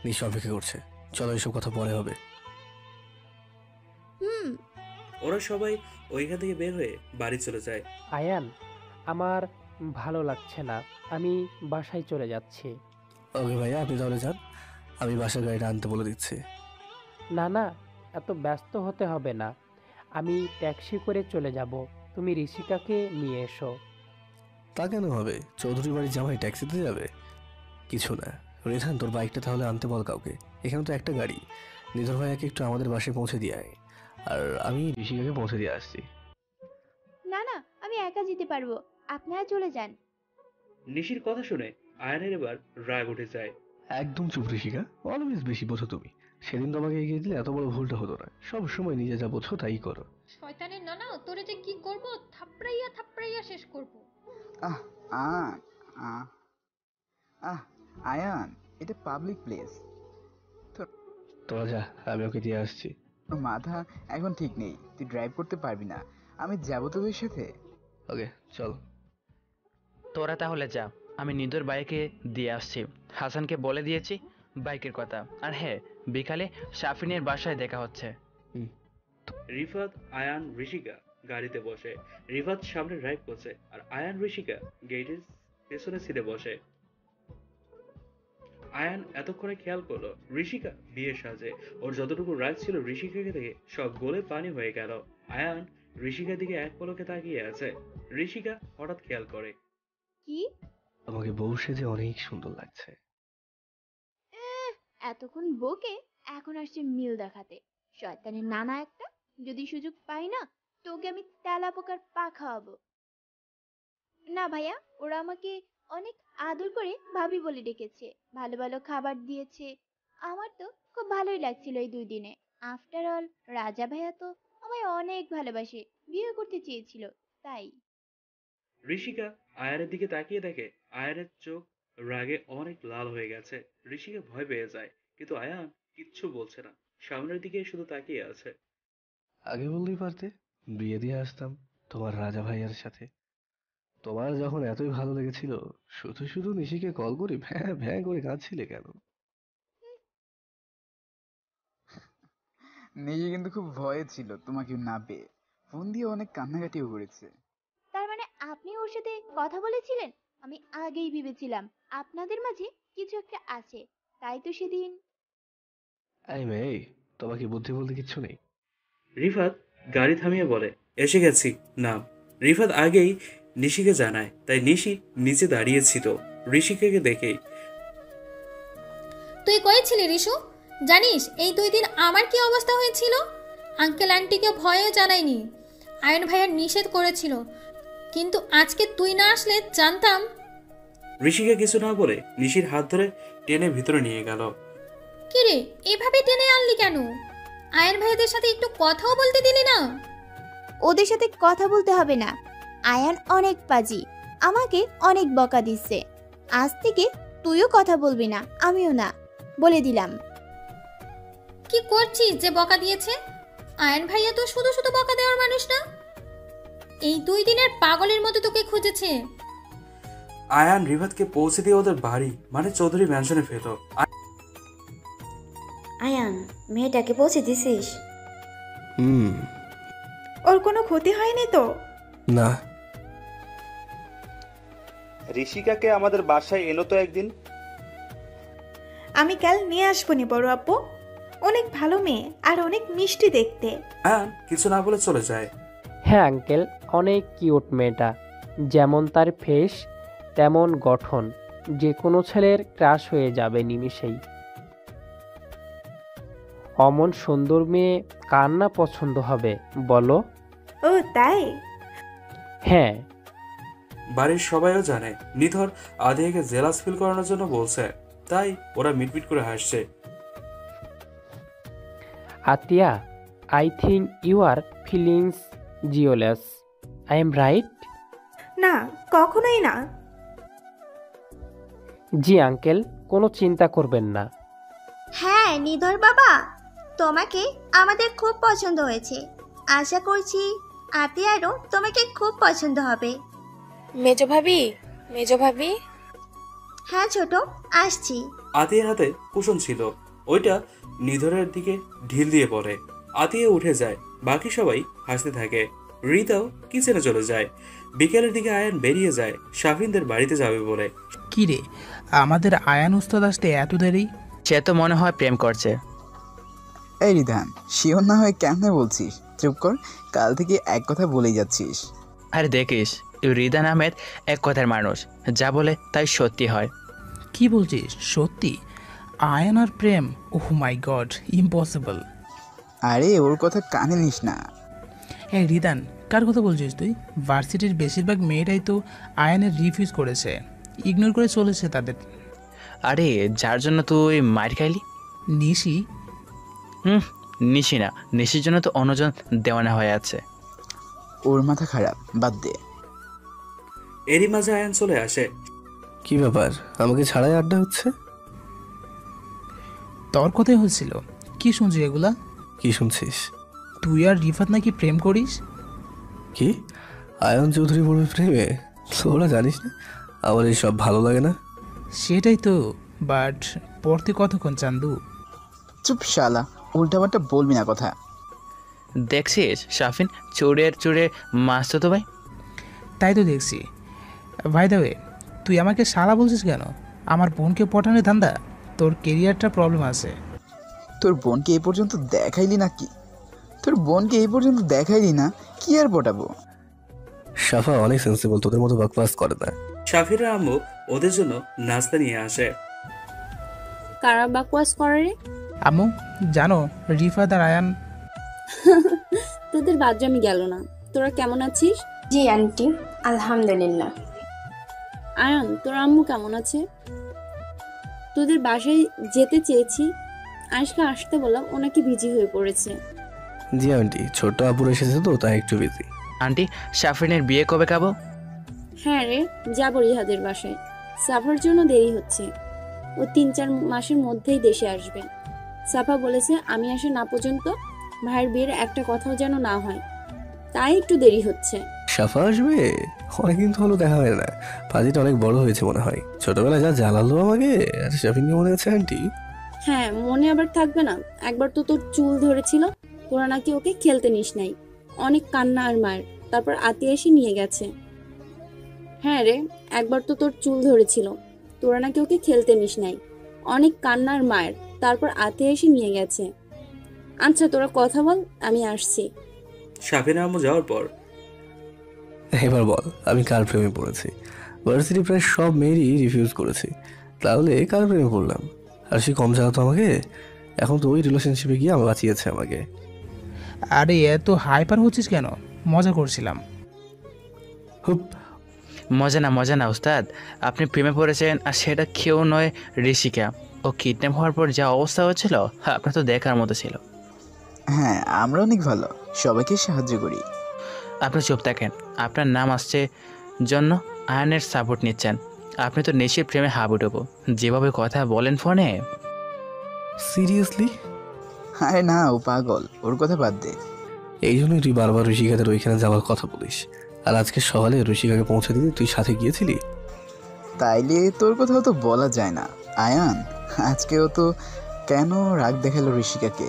নিশ্চয় অপেক্ষা করছে। চলো, এসব কথা পরে হবে। ওরা সবাই ওইখান থেকে বের হয়ে বাড়ি চলে যায়। আয়ান, আমার ভালো লাগছে না, আমি বাসায় চলে যাচ্ছি। ওকে ভাইয়া, আপনি তাহলে যান, আমি বাসার গাড়িটা আনতে বলে দিচ্ছি। না না, এত ব্যস্ত হতে হবে না, আমি ট্যাক্সি করে চলে যাব, তুমি ঋষিকাকে নিয়ে এসো। তা কেন হবে? চৌধুরী বাড়ির জামাই ট্যাক্সিতে যাবে? কিছু না। রেধান, তোর বাইকটা তাহলে আনতে বল কাউকে। এখানে তো একটা গাড়ি। নিধর ভাইয়াকে একটু আমাদের বাসায় পৌঁছে দিয়ে আয়, আর আমি ঋষিকাকে পৌঁছে দিয়ে আসছি। না না, আমি একা যেতে পারবো, আপনারা চলে যান। নিশির কথা শুনে আয়ানের এবার রাগ উঠে যায়। একদম চুপ ঋষিকা, অলওয়েজ বেশি বোঝো তুমি। সেদিন তোমাকে এগিয়ে দিলে এত বড় ভুলটা হতো না। সব সময় নিজে যা বোঝো তাই করো। শয়তানের নানা, তোরে যে কি করব, থাপড়াইয়া থাপড়াইয়া শেষ করব। আহ আহ আহ আহ আয়ান, এটা পাবলিক প্লেস। তোরা যা, আমি ওকে দিয়ে আসছি। মাথা এখন ঠিক নেই, তুই ড্রাইভ করতে পারবি না। আমি যাবো তোদের সাথে। ওকে, চল। তোরা তাহলে যা, আমি নিদোর বাইকে দিয়ে আসছি। হাসানকে বলে দিয়েছি বাইকের কথা। আর হ্যাঁ, বিকালে শাফিনের বাসায় দেখা হচ্ছে। রিফাত, আয়ান, ঋষিকা গাড়িতে বসে। রিফাত সামনে ড্রাইভ করছে আর আয়ান ঋষিকা গেটের পেছনে সিটে বসে। আয়ান এতক্ষণে খেয়াল করলো ঋষিকা বিয়ে সাজে। ওর যতটুকু রাগ ছিল ঋষিকাকে দেখে সব গলে পানি হয়ে গেল। আয়ান ঋষিকার দিকে এক পলকে তাকিয়ে আছে। ঋষিকা হঠাৎ খেয়াল করে, কি আমাকে বউ সেজে অনেক সুন্দর লাগছে। এতক্ষণ বকে এখন আসছে মিল দেখাতে। শয়তানের নানা একটা, যদি সুযোগ পাই না তোকে আমি তেলা পোকার পা খাওয়াবো। না ভাইয়া, ওরা আমাকে অনেক আদর করে ভাবি বলে ডেকেছে, ভালো ভালো খাবার দিয়েছে। আমার তো খুব ভালোই লাগছিল এই 2 দিনে। আফটার অল রাজা ভাইয়া তো আমায় অনেক ভালোবাসে, বিয়ে করতে চেয়েছিল তাই। ঋষিকা আয়ানের দিকে তাকিয়ে দেখে আয়ানের চোখ রাগে অনেক লাল হয়ে গেছে। ঋষিকা ভয় পেয়ে যায়, কিন্তু আয়ান কিচ্ছু বলছে না, সামনের দিকে শুধু তাকিয়ে আছে। আগে বললেই পারতে, বিয়ে দিয়ে আসতাম তোমার রাজা ভাইয়ার সাথে। তোমার যখন এতই ভালো লেগেছিল, শুধু শুধু নিশিকে কল করে ভ্যাঁ ভ্যাঁ করে কাঁদছিলে কেন? নিজে কিন্তু খুব ভয়ে ছিল তোমাকে না পেয়ে, ফোন দিয়ে অনেক কান্নাকাটিও করেছে। তার মানে আপনি ওর সাথে কথা বলেছিলেন? আমি আগেই ভেবেছিলাম আপনাদের মাঝে কিছু একটা আছে, তাই তো সেদিন। এই মেয়ে, তোমাকে বুদ্ধি বলতে কিচ্ছু নেই। রিফাত গাড়ি থামিয়ে বলে, এসে গেছি নাম। রিফাত আগেই নিশিকে জানায়, তাই নিশি নিচে দাঁড়িয়েছিল ঋষিকাকে দেখেই। তুই কই ছিলি রিশু? জানিস এই 2 দিন আমার কি অবস্থা হয়েছিল? আঙ্কেল আন্টিকে ভয়ও জানাইনি, আয়ন ভাইয়ার নিষেধ করেছিল, কিন্তু আজকে তুই না আসলে জানতাম। ঋষিকা কিছু না বলে নিশির হাত ধরে টেনে ভিতরে নিয়ে গেল। কিরে, এভাবে টেনে আনলি কেন? আয়ন ভাইয়াদের সাথে একটু কথাও বলতে দিলি না? ওদের সাথে কথা বলতে হবে না, আয়ান অনেক পাজি, আমাকে অনেক বকা দিচ্ছে। আজ থেকে তুইও কথা বলবি না, আমিও না, বলে দিলাম। কি করছিস যে বকা দিয়েছে? আয়ন ভাইয়া তো শুধু শুধু বকা দেওয়ার মানুষ না, এই 2 দিনের পাগলের মতো তোকে খুঁজেছে। আয়ান রিফাতকে পৌঁছে দিয়ে ওদের বাড়ি মানে চৌধুরী ম্যানশনে ফেরল। আয়ান, মেয়েটাকে পৌঁছে দিছিস? ওর কোনো ক্ষতি হয়নি তো? না। ঋষিকাকে আমাদের বাসায় এনো তো একদিন। আমি কাল নিয়ে আসবো নি বড় আপু, অনেক ভালো মেয়ে আর অনেক মিষ্টি দেখতে। আয়ান কিছু না বলে চলে যায়। হ্যাঁ আঙ্কেল, অনেক কিউট মেয়েটা, যেমন তার ফেস তেমন গঠন, যে কোনো ছেলের ক্রাশ হয়ে যাবে নিমিষেই। অমন সুন্দর মেয়ে কার না পছন্দ হবে বলো? ও তাই? হ্যাঁ। বাড়ির সবাইও জানে নিধর আদিয়াকে জেলাস ফিল করানোর জন্য বলছে, তাই ওরা মিটমিট করে হাসছে। Atia, I think you are feelings jealous, I am right? না, কখনোই না। জি আঙ্কেল, কোনো চিন্তা করবেন না। হ্যাঁ নিধর বাবা, তোমাকে আমাদের খুব পছন্দ হয়েছে, আশা করছি আতিয়ারও তোমাকে খুব পছন্দ হবে। মেজো ভাবি, মেজো ভাবি। হ্যাঁ ছোট, আসছি। আতিয়ার হাতে কুশন ছিল, ওইটা নিধরের দিকে ঢিল দিয়ে পড়ে। আতিয়া উঠে যায়, বাকি সবাই হাসতে থাকে। রিতাও কিচেনে চলে যায়। বিকেলের দিকে আয়ান বেরিয়ে যায় শাফিনদের বাড়িতে যাবে বলে। কি রে, আমাদের আয়ান উস্তাদ আসতে এত দেরি? সে তো মনে হয় প্রেম করছে। এই রিধান, শিওর না হয়ে কেমনে বলছিস? চুপ কর, কাল থেকে এক কথা বলেই যাচ্ছিস। আরে দেখিস, রিদান আহমেদ এক কথার মানুষ, যা বলে তাই সত্যি হয়। কি বলছিস? সত্যি? আয়ান আর প্রেম? ওহ মাই গড, ইম্পসিবল। আরে ওর কথা কানে নিস না। এই রিদান, কার কথা বলছিস তুই? ভার্সিটির বেশিরভাগ মেয়েরাই তো আয়ানের রিফিউজ করেছে, ইগনোর করে চলেছে তাদের। আরে যার জন্য তুই মার খাইলি? নিশি? নিশি না, নিশির জন্য তো অন্যজন দেওয়ানা হয়ে আছে। ওর মাথা খারাপ, বাদ দে। এরই মাঝে আয়ান চলে আসে। কি ব্যাপার, আমাকে ছাড়াই আড্ডা হচ্ছে? তোর কথাই হচ্ছিল। কি শুনছি এগুলা? কি শুনছিস? তুই আর রিফাত নাকি প্রেম করিস? কি? আয়ন চৌধুরী পড়বে প্রেমে? তোরা জানিস না আমার এই সব ভালো লাগে না। সেটাই তো, বাট পড়তে কতক্ষণ চান্দু? চুপ শালা, উল্টাপাল্টা বলবি না কথা। দেখছিস শাফিন, চোরের চোরে মারছো তো ভাই। তাই তো দেখছি। ভাই দেবে, তুই আমাকে শালা বলছিস কেন? আমার বোনকে পটানোর ধান্দা? তোর কেরিয়ারটা প্রবলেম আছে। তোর বোনকে এই পর্যন্ত দেখাইলি না কি? কি আর পটাবো? সাফা অনেক সেন্সিবল, তোদের মতো বকবাস করে না। শাফিরের আম্মু ওদের জন্য নাস্তা নিয়ে আসে। কারা বাকওয়াস করে রে? আম্মু জানো, রিফাত আর আয়ান। তোদের বাদরামি গেল না। তোরা কেমন আছিস? জি আন্টি, আলহামদুলিল্লাহ। আয়ান, তোর আম্মু কেমন আছে? তোদের বাসায় যেতে চেয়েছি, আজকে আসতে বললাম, ও নাকি বিজি হয়ে পড়েছে। জি আন্টি, ছোট আপুর এসেছে তো তাই একটু বিজি। আন্টি, শাফিনের বিয়ে কবে খাবো? হ্যাঁ রে, যাবো রিহাদের বাসায়। সাফার জন্য দেরি হচ্ছে, ও 3-4 মাসের মধ্যেই দেশে আসবে। সাফা বলেছে আমি আসা না পর্যন্ত ভাইয়ের বিয়ের একটা কথাও যেন না হয়, তাই একটু দেরি হচ্ছে। সাফা আসবে? অনেকদিন তো হলো দেখা হয় না। পাজিটা অনেক বড় হয়েছে মনে হয়। ছোটবেলায় যা জ্বালালো আমাকে, আর শাফিনকে মনে আছে আন্টি? হ্যাঁ, মনে আবার থাকবে না? একবার তো তোর চুল ধরেছিল, তোরা নাকি ওকে খেলতে নিস নাই, অনেক কান্না আর মার, তারপর আতিয়া এসে নিয়ে গেছে। হ্যাঁ রে, একবার তো তোর চুল ধরেছিল, তোরা নাকি ওকে খেলতে নিস নাই, অনেক কান্না আর মায়ের, তারপর আতিয়া এসে নিয়ে গেছে। আচ্ছা তোরা কথা বল, আমি আসছি। শাফিনের আম্মু যাওয়ার পর এবার বল, আমি কার প্রেমে পড়েছি? ভার্সিটি প্রায় সব মেয়েরই রিফিউজ করেছি, তাহলে কার প্রেমে পড়লাম? আর সে কম জানাতো আমাকে? এখন তো ওই রিলেশনশিপে গিয়ে আমি বাঁচিয়েছে আমাকে। আরে এত হাইপার হচ্ছিস কেন? মজা করছিলাম। হুপ, মজা না উস্তাদ, আপনি প্রেমে পড়েছেন আর সেটা কেউ নয়, ঋষিকা। ও কিডন্যাপ হওয়ার পর যা অবস্থা হয়েছিল আপনার তো দেখার মতো ছিল। হ্যাঁ, আমরা অনেক ভালো, সবাইকে সাহায্য করি। আপনি চুপ থাকেন, আপনার নাম আসছে জন্য আয়নের সাপোর্ট নিচ্ছেন। আপনি তো নিশ্চয়ই প্রেমে হাবুডুবু, যেভাবে কথা বলেন ফোনে। সিরিয়াসলি? আরে না, ও পাগল, ওর কথা বাদ দে। এই জন্যই তুই বারবার ঋষিকাদের ওইখানে যাওয়ার কথা বলিস। আর আজকে সকালে ঋষিকাকে পৌঁছে দিতে তুই সাথে গিয়েছিলি? তাইলে তোর কথাও তো বলা যায় না আয়ান। আজকেও তো কেন রাগ দেখালো ঋষিকাকে?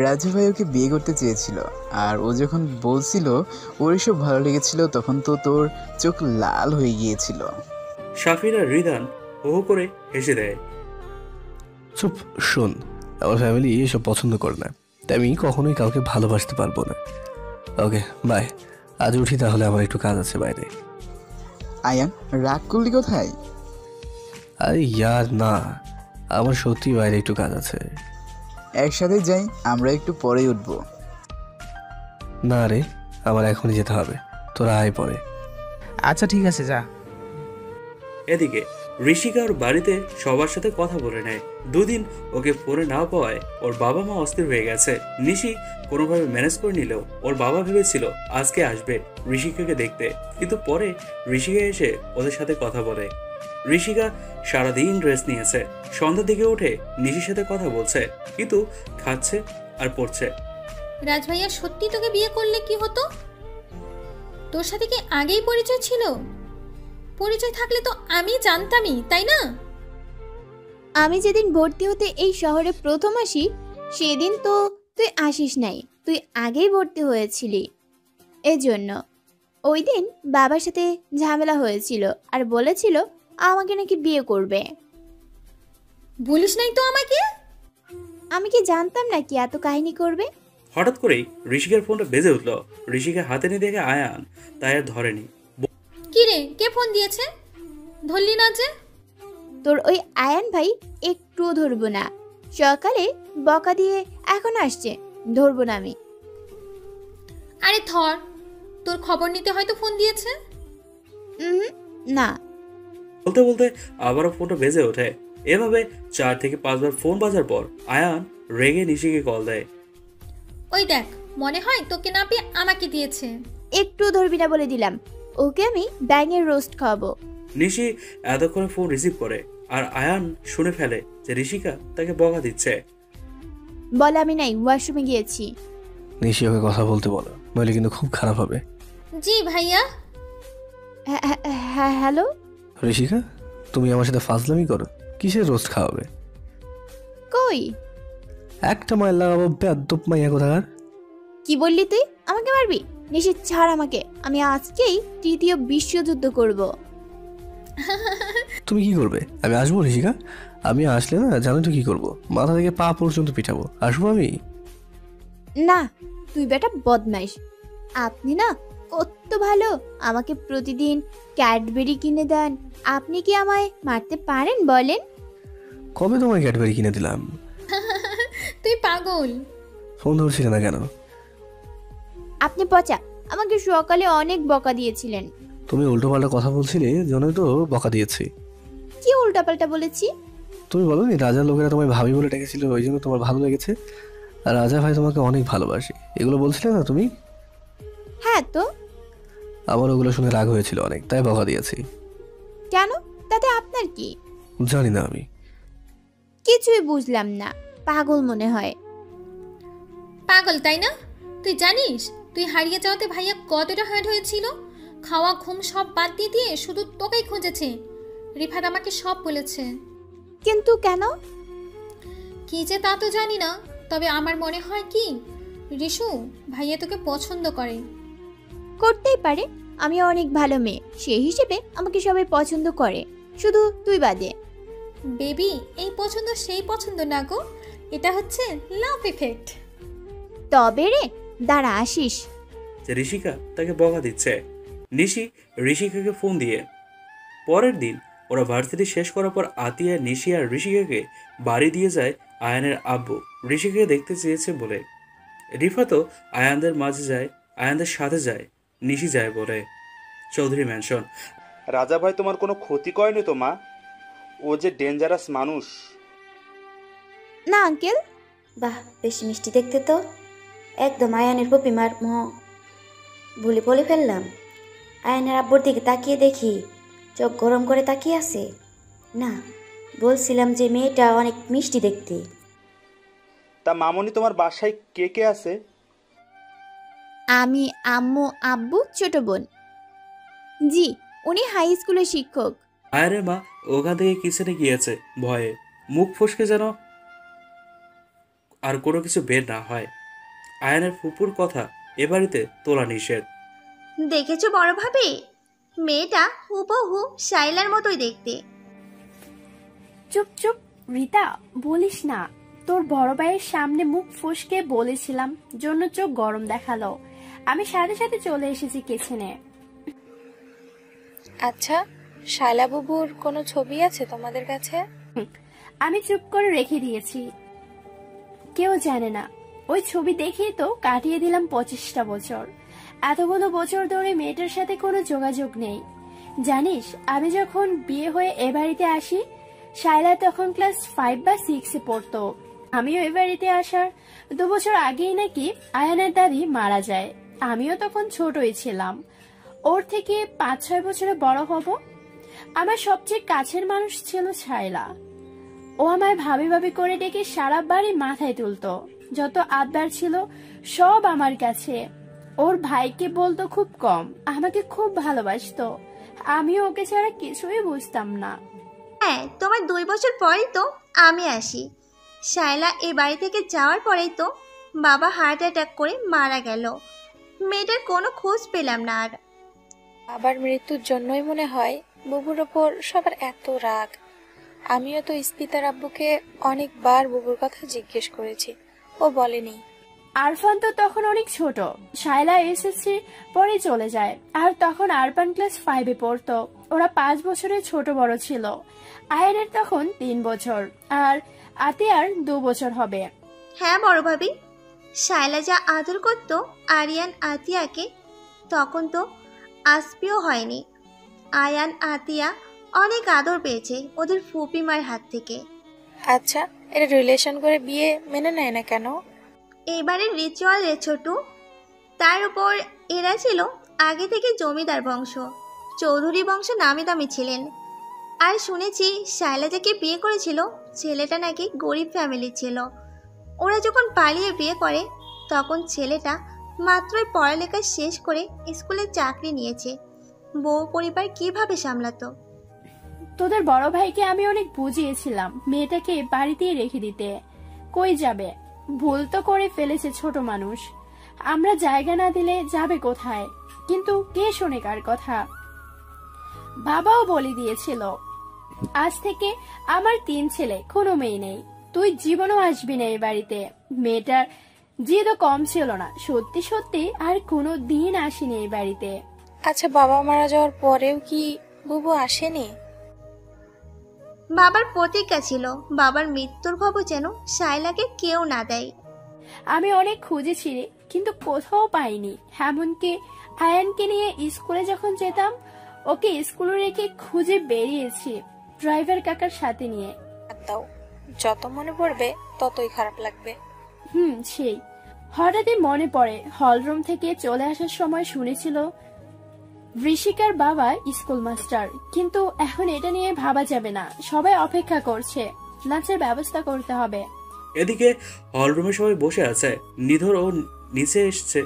রাজু ভাই ওকে বিয়ে করতে চেয়েছিল, আর ও যখন বলছিল ওর এসব ভালো লেগেছিল, তখন তো তোর চোখ লাল হয়ে গিয়েছিল। শাফির আর রিদান হো হো করে হেসে দেয়। চুপ, শোন, আমার ফ্যামিলি এসব পছন্দ করে না, তাই আমি কখনোই কাউকে ভালোবাসতে পারবো না। ওকে বাই, আজ উঠি তাহলে, আমার একটু কাজ আছে বাইরে। আয়ান, রাগ করলি কোথায়? আরে ইয়ার না, আমার সত্যি বাইরে একটু কাজ আছে। একসাথে যাই, আমরা একটু পরেই উঠবো। না রে, আমার এখনই যেতে হবে, তোরা আয় পরে। আচ্ছা ঠিক আছে, যা। এদিকে ঋষিকা ওর বাড়িতে সবার সাথে কথা বলে নেয়। দুদিন ওকে ফোনে না পাওয়ায় ওর বাবা মা অস্থির হয়ে গেছে। নিশি কোনোভাবে ম্যানেজ করে নিলেও ওর বাবা ভেবেছিল আজকে আসবে ঋষিকাকে দেখতে, কিন্তু পরে ঋষিকা এসে ওদের সাথে কথা বলে। ঋষিকা সারাদিন রেস্ট নিয়েছে, সন্ধ্যার দিকে উঠে নিশির সাথে কথা বলছে, কিন্তু খাচ্ছে আর পড়ছে। রাজভাইয়া সত্যি তোকে বিয়ে করলে কি হতো? তোর সাথে কি আগেই পরিচয় ছিল? পরিচয় থাকলে তো আমি জানতামই, তাই না? আমি যেদিন ভর্তি হতে এই শহরে প্রথম আসি, সেদিন তো তুই আসিস নাই, তুই আগেই ভর্তি হয়েছিলি। এজন্য ওই দিন বাবার সাথে ঝামেলা হয়েছিল, আর বলেছিল আমাকে নাকি বিয়ে করবে। বলিস নাই তো আমাকে? আমি কি জানতাম নাকি এত কাহিনী করবে? হঠাৎ করেই ঋষিকার ফোনটা বেজে উঠলো। ঋষিকা হাতে নিয়ে দেখে আয়ান, তাই আর ধরেনি। কি রে, কে ফোন দিয়েছে? ধরলি না যে? তোর ওই আয়ান ভাই একটুও ধরবো না, সকালে বকা দিয়ে এখন আসছে, ধরবো না আমি। আরে ধর, তোর খবর নিতে হয়তো ফোন দিয়েছে। না। বলতে বলতে আবারও ফোনটা বেজে ওঠে। এভাবে 4 থেকে 5 বার ফোন বাজার পর আয়ান রেগে নিশিকে কল দেয়। ওই দেখ, মনে হয় তোকে না পেয়ে আমাকে দিয়েছে। একটু ধরবি না বলে দিলাম, ওকে আমি ব্যাঙের রোস্ট খাওয়াবো। নিশি এতক্ষণে ফোন রিসিভ করে, আর আয়ান শুনে ফেলে যে ঋষিকা তাকে বকা দিচ্ছে। বল আমি নাই, ওয়াশরুমে গিয়েছি। নিশি ওকে কথা বলতে বলো, নইলে কিন্তু খুব খারাপ হবে। জি ভাইয়া। হ্যালো। ঋষিকা, তুমি আমার সাথে ফাজলামি করো? কিসের রোস্ট খাওয়াবে? কই? একটা মায়ের লাগাবো, বেয়াদ্দপ মাইয়া কোথাকার। কি বললি তুই? আমাকে মারবি? নিশ্চিত ছাড় আমাকে। আমি আজকেই তৃতীয় বিশ্বযুদ্ধ করব। তুমি কি করবে? আমি আসবো ঋষিকা। আমি আসলে না, জানো তো কি করবো? মাথা থেকে পা পর্যন্ত পিঠাবো। আসবো আমি? না, তুই বেটা বদমাইশ। আপনি না কত ভালো, আমাকে প্রতিদিন ক্যাডবেরি কিনে দেন। আপনি কি আমায় মারতে পারেন বলেন? কবে তোমায় ক্যাডবেরি কিনে দিলাম? তুই পাগল। ফোন ধরছিলে না কেন? আপনি পচা, আমাকে সকালে অনেক বকা দিয়েছিলেন। তুমি উল্টোপাল্টা কথা বলছিলে, জন্যই তো বকা দিয়েছি। কি উল্টাপাল্টা বলেছি? তুমি বলো নি রাজার লোকেরা তোমায় ভাবি বলে ডেকেছিল, ওই জন্য তোমার ভালো লেগেছে। আর রাজা ভাই তোমাকে অনেক ভালোবাসে, এগুলো বলছিলে না তুমি? হ্যাঁ তো। আমার ওগুলো শুনে রাগ হয়েছিল অনেক, তাই বকা দিয়েছি। কেন? তাতে আপনার কি? জানি না আমি। কিছুই বুঝলাম না, পাগল মনে হয়। পাগল তাই না? তুই জানিস তুই হারিয়ে যাওয়াতে ভাইয়া কতটা হার্ট হয়েছিল? খাওয়া ঘুম সব বাদ দিয়ে দিয়ে শুধু তোকেই খুঁজেছে। রিফাত আমাকে সব বলেছে। কিন্তু কেন? কি যে তা তো জানি না, তবে আমার মনে হয় কি রিশু ভাইয়া তোকে পছন্দ করে। করতেই পারে, আমি অনেক ভালো মেয়ে, সেই হিসেবে আমাকে সবাই পছন্দ করে, শুধু তুই বাদে। বেবি, এই পছন্দ সেই পছন্দ না গো, এটা হচ্ছে লাভ ইফেক্ট। তবে রে, দাঁড়া আসিস। ঋষিকা তাকে বকা দিচ্ছে। নিশি ঋষিকাকে ফোন দিয়ে। পরের দিন ওরা ভার্সিটি শেষ করার পর আতিয়া, নিশি আর ঋষিকাকে বাড়ি দিয়ে যায় আয়ানের আব্বু। ঋষিকাকে দেখতে চেয়েছে বলে। রিফাতও আয়ানদের মাঝে যায়, আয়ানদের সাথে যায়, নিশি যায় বলে। চৌধুরী ম্যানশন। রাজা ভাই তোমার কোনো ক্ষতি করেনি তো মা? ও যে ডেঞ্জারাস মানুষ। না আঙ্কেল। বাহ, বেশ মিষ্টি দেখতে তো। একদম আয়ানের পপিমার ভুলে বলে ফেললাম। আয়ানের আব্বুর দিকে তাকিয়ে দেখি চোখ গরম করে তাকিয়ে আছে। না, বলছিলাম যে মেয়েটা অনেক মিষ্টি দেখতে। তা মামনি, তোমার বাসায় কে কে আছে? আমি, আম্মু, আব্বু, ছোট বোন। জি, উনি হাই স্কুলের শিক্ষক। আরে মা ওখান থেকে কিচেনে গিয়েছে ভয়ে, মুখ ফসকে যেন আর কোনো কিছু বের না হয়। আয়ানের ফুপুর কথা এ বাড়িতে তোলা নিষেধ। দেখেছো বড় ভাবি, মেয়েটা হুবহু শাইলার মতোই দেখতে। চুপ চুপ রিতা, বলিস না। তোর বড় ভাইয়ের সামনে মুখ ফসকে বলেছিলাম জন্য চোখ গরম দেখালো। আমি সাথে সাথে চলে এসেছি কিচেনে। আচ্ছা, শায়লা বুবুর কোনো ছবি আছে তোমাদের কাছে? আমি চুপ করে রেখে দিয়েছি, কেউ জানে না। ওই ছবি দেখেই তো কাটিয়ে দিলাম 25টা বছর। এতগুলো বছর ধরে মেয়েটার সাথে কোনো যোগাযোগ নেই। জানিস, আমি যখন বিয়ে হয়ে এ বাড়িতে আসি, শায়লা তখন ক্লাস 5 বা 6-এ পড়তো। আমিও এ বাড়িতে আসার 2 বছর আগেই নাকি আয়ানের দাদি মারা যায়। আমিও তখন ছোটই ছিলাম, ওর থেকে 5-6 বছরে বড় হব। আমার সবচেয়ে কাছের মানুষ ছিল শায়লা। ও আমায় ভাবি ভাবি করে ডেকে সারা বাড়ি মাথায় তুলতো। যত আবদার ছিল সব আমার কাছে। ওর ভাইকে বলতো খুব কম, আমাকে খুব ভালোবাসতো। আমিও ওকে ছাড়া কিছুই বুঝতাম না। হ্যাঁ, তোমার 2 বছর পরেই তো আমি আসি। শায়লা এ বাড়ি থেকে যাওয়ার পরেই তো বাবা হার্ট অ্যাটাক করে মারা গেল। মেয়েটার কোনো খোঁজ পেলাম না আর। বাবার মৃত্যুর জন্যই মনে হয় বুবুর ওপর সবার এত রাগ। আমিও তো ইস্পিতার আব্বুকে অনেকবার বুবুর কথা জিজ্ঞেস করেছি, ও বলেনি। আরফান তো তখন অনেক ছোট। শায়লা এসএসসি পরে চলে যায়, আর তখন আরফান ক্লাস 5-এ পড়তো। ওরা 5 বছরের ছোট বড় ছিল। আয়ানের তখন 3 বছর, আর আতিয়ার 2 বছর হবে। হ্যাঁ বড় ভাবি, শায়লা যা আদর করত আরিয়ান আতিয়াকে, তখন তো আসপিও হয়নি। আয়ান আতিয়া অনেক আদর পেয়েছে ওদের ফুপিমার হাত থেকে। আচ্ছা, এরা রিলেশন করে বিয়ে মেনে নেয় না কেন? এবারে রিচুয়াল রে ছোটু। তার উপর এরা ছিল আগে থেকে জমিদার বংশ, চৌধুরী বংশ নামি দামি ছিলেন। আর শুনেছি শায়লা যাকে বিয়ে করেছিল ছেলেটা নাকি গরিব ফ্যামিলি ছিল। ওরা যখন পালিয়ে বিয়ে করে তখন ছেলেটা মাত্রই পড়ালেখা শেষ করে স্কুলে চাকরি নিয়েছে। বউ পরিবার কিভাবে সামলাতো? তোদের বড় ভাইকে আমি অনেক বুঝিয়েছিলাম মেয়েটাকে বাড়িতেই রেখে দিতে। কই যাবে? ভুল তো করে ফেলেছে ছোট মানুষ। আমরা জায়গা না দিলে যাবে কোথায়? কিন্তু কে শোনে কার কথা? বাবাও বলে দিয়েছিল আজ থেকে আমার 3 ছেলে, কোনো মেয়ে নেই। তুই জীবনও আসবি না এই বাড়িতে। মেয়েটার জিদ কম ছিল না, সত্যি সত্যি আর কোনো দিন আসেনি এই বাড়িতে। আচ্ছা, বাবা মারা যাওয়ার পরেও কি বুবু আসেনি? বাবার প্রতিজ্ঞা ছিল বাবার মৃত্যুর খবর যেন শায়লাকে কেউ না দেয়। আমি অনেক খুঁজেছি রে, কিন্তু কোথাও পাইনি। এমনকি আয়ানকে নিয়ে স্কুলে যখন যেতাম, ওকে স্কুলে রেখে খুঁজে বেরিয়েছি ড্রাইভার কাকার সাথে নিয়ে। দাও, যত মনে পড়বে ততই খারাপ লাগবে। সেই হঠাৎই মনে পড়ে হলরুম থেকে চলে আসার সময় শুনেছিল ঋষিকার বাবা স্কুল মাস্টার। কিন্তু এখন এটা নিয়ে ভাবা যাবে না, সবাই অপেক্ষা করছে, নাচের ব্যবস্থা করতে হবে। এদিকে হলরুমে সবাই বসে আছে। নিধর ও নিচে এসছে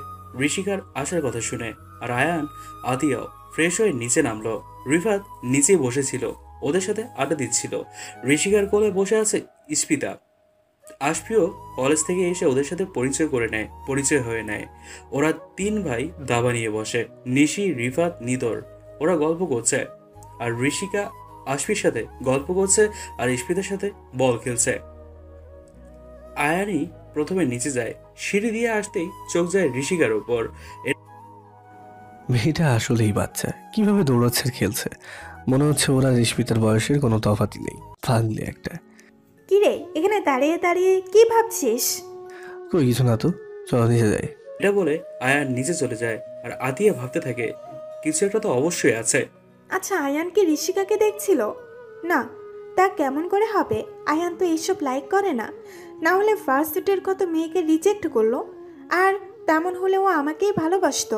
ঋষিকার আসার কথা শুনে, আর আয়ান আদিয়াও ফ্রেশ হয়ে নিচে নামলো। রিফাত নিচে বসেছিল, ওদের সাথে আড্ডা দিচ্ছিল। ঋষিকার কোলে বসে আছে স্পিতা। আশফিও কলেজ থেকে এসে ওদের সাথে পরিচয় হয়ে নেয়। ওরা 3 ভাই দাবা নিয়ে বসে। নিশি, রিফাত, নিদর ওরা গল্প করছে, আর ঋষিকা আশফির সাথে গল্প করছে আর স্পিতার সাথে বল খেলছে। আয়ানি প্রথমে নিচে যায়, সিঁড়ি দিয়ে আসতেই চোখ যায় ঋষিকার উপর। মেয়েটা আসলেই বাচ্চা, কিভাবে দৌড়াচ্ছে আর খেলছে। মনে হচ্ছে ওরা ঋষিতার বয়সের কোনো তফাৎই নেই। পাগলি একটা। কিরে, এখানে দাঁড়িয়ে দাঁড়িয়ে কি ভাবছিস? কই কিছু না তো, চলো নিচে যাই। এটা বলে আয়ান নিচে চলে যায়, আর আতিয়া ভাবতে থাকে কিছু একটা তো অবশ্যই আছে। আচ্ছা, আয়ান কি ঋষিকাকে দেখছিল? না, তা কেমন করে হবে? আয়ান তো এইসব লাইক করে না। না হলে ফার্স্ট ডেটের কত মেয়েকে রিজেক্ট করলো, আর তেমন হলে ও আমাকেই ভালোবাসতো।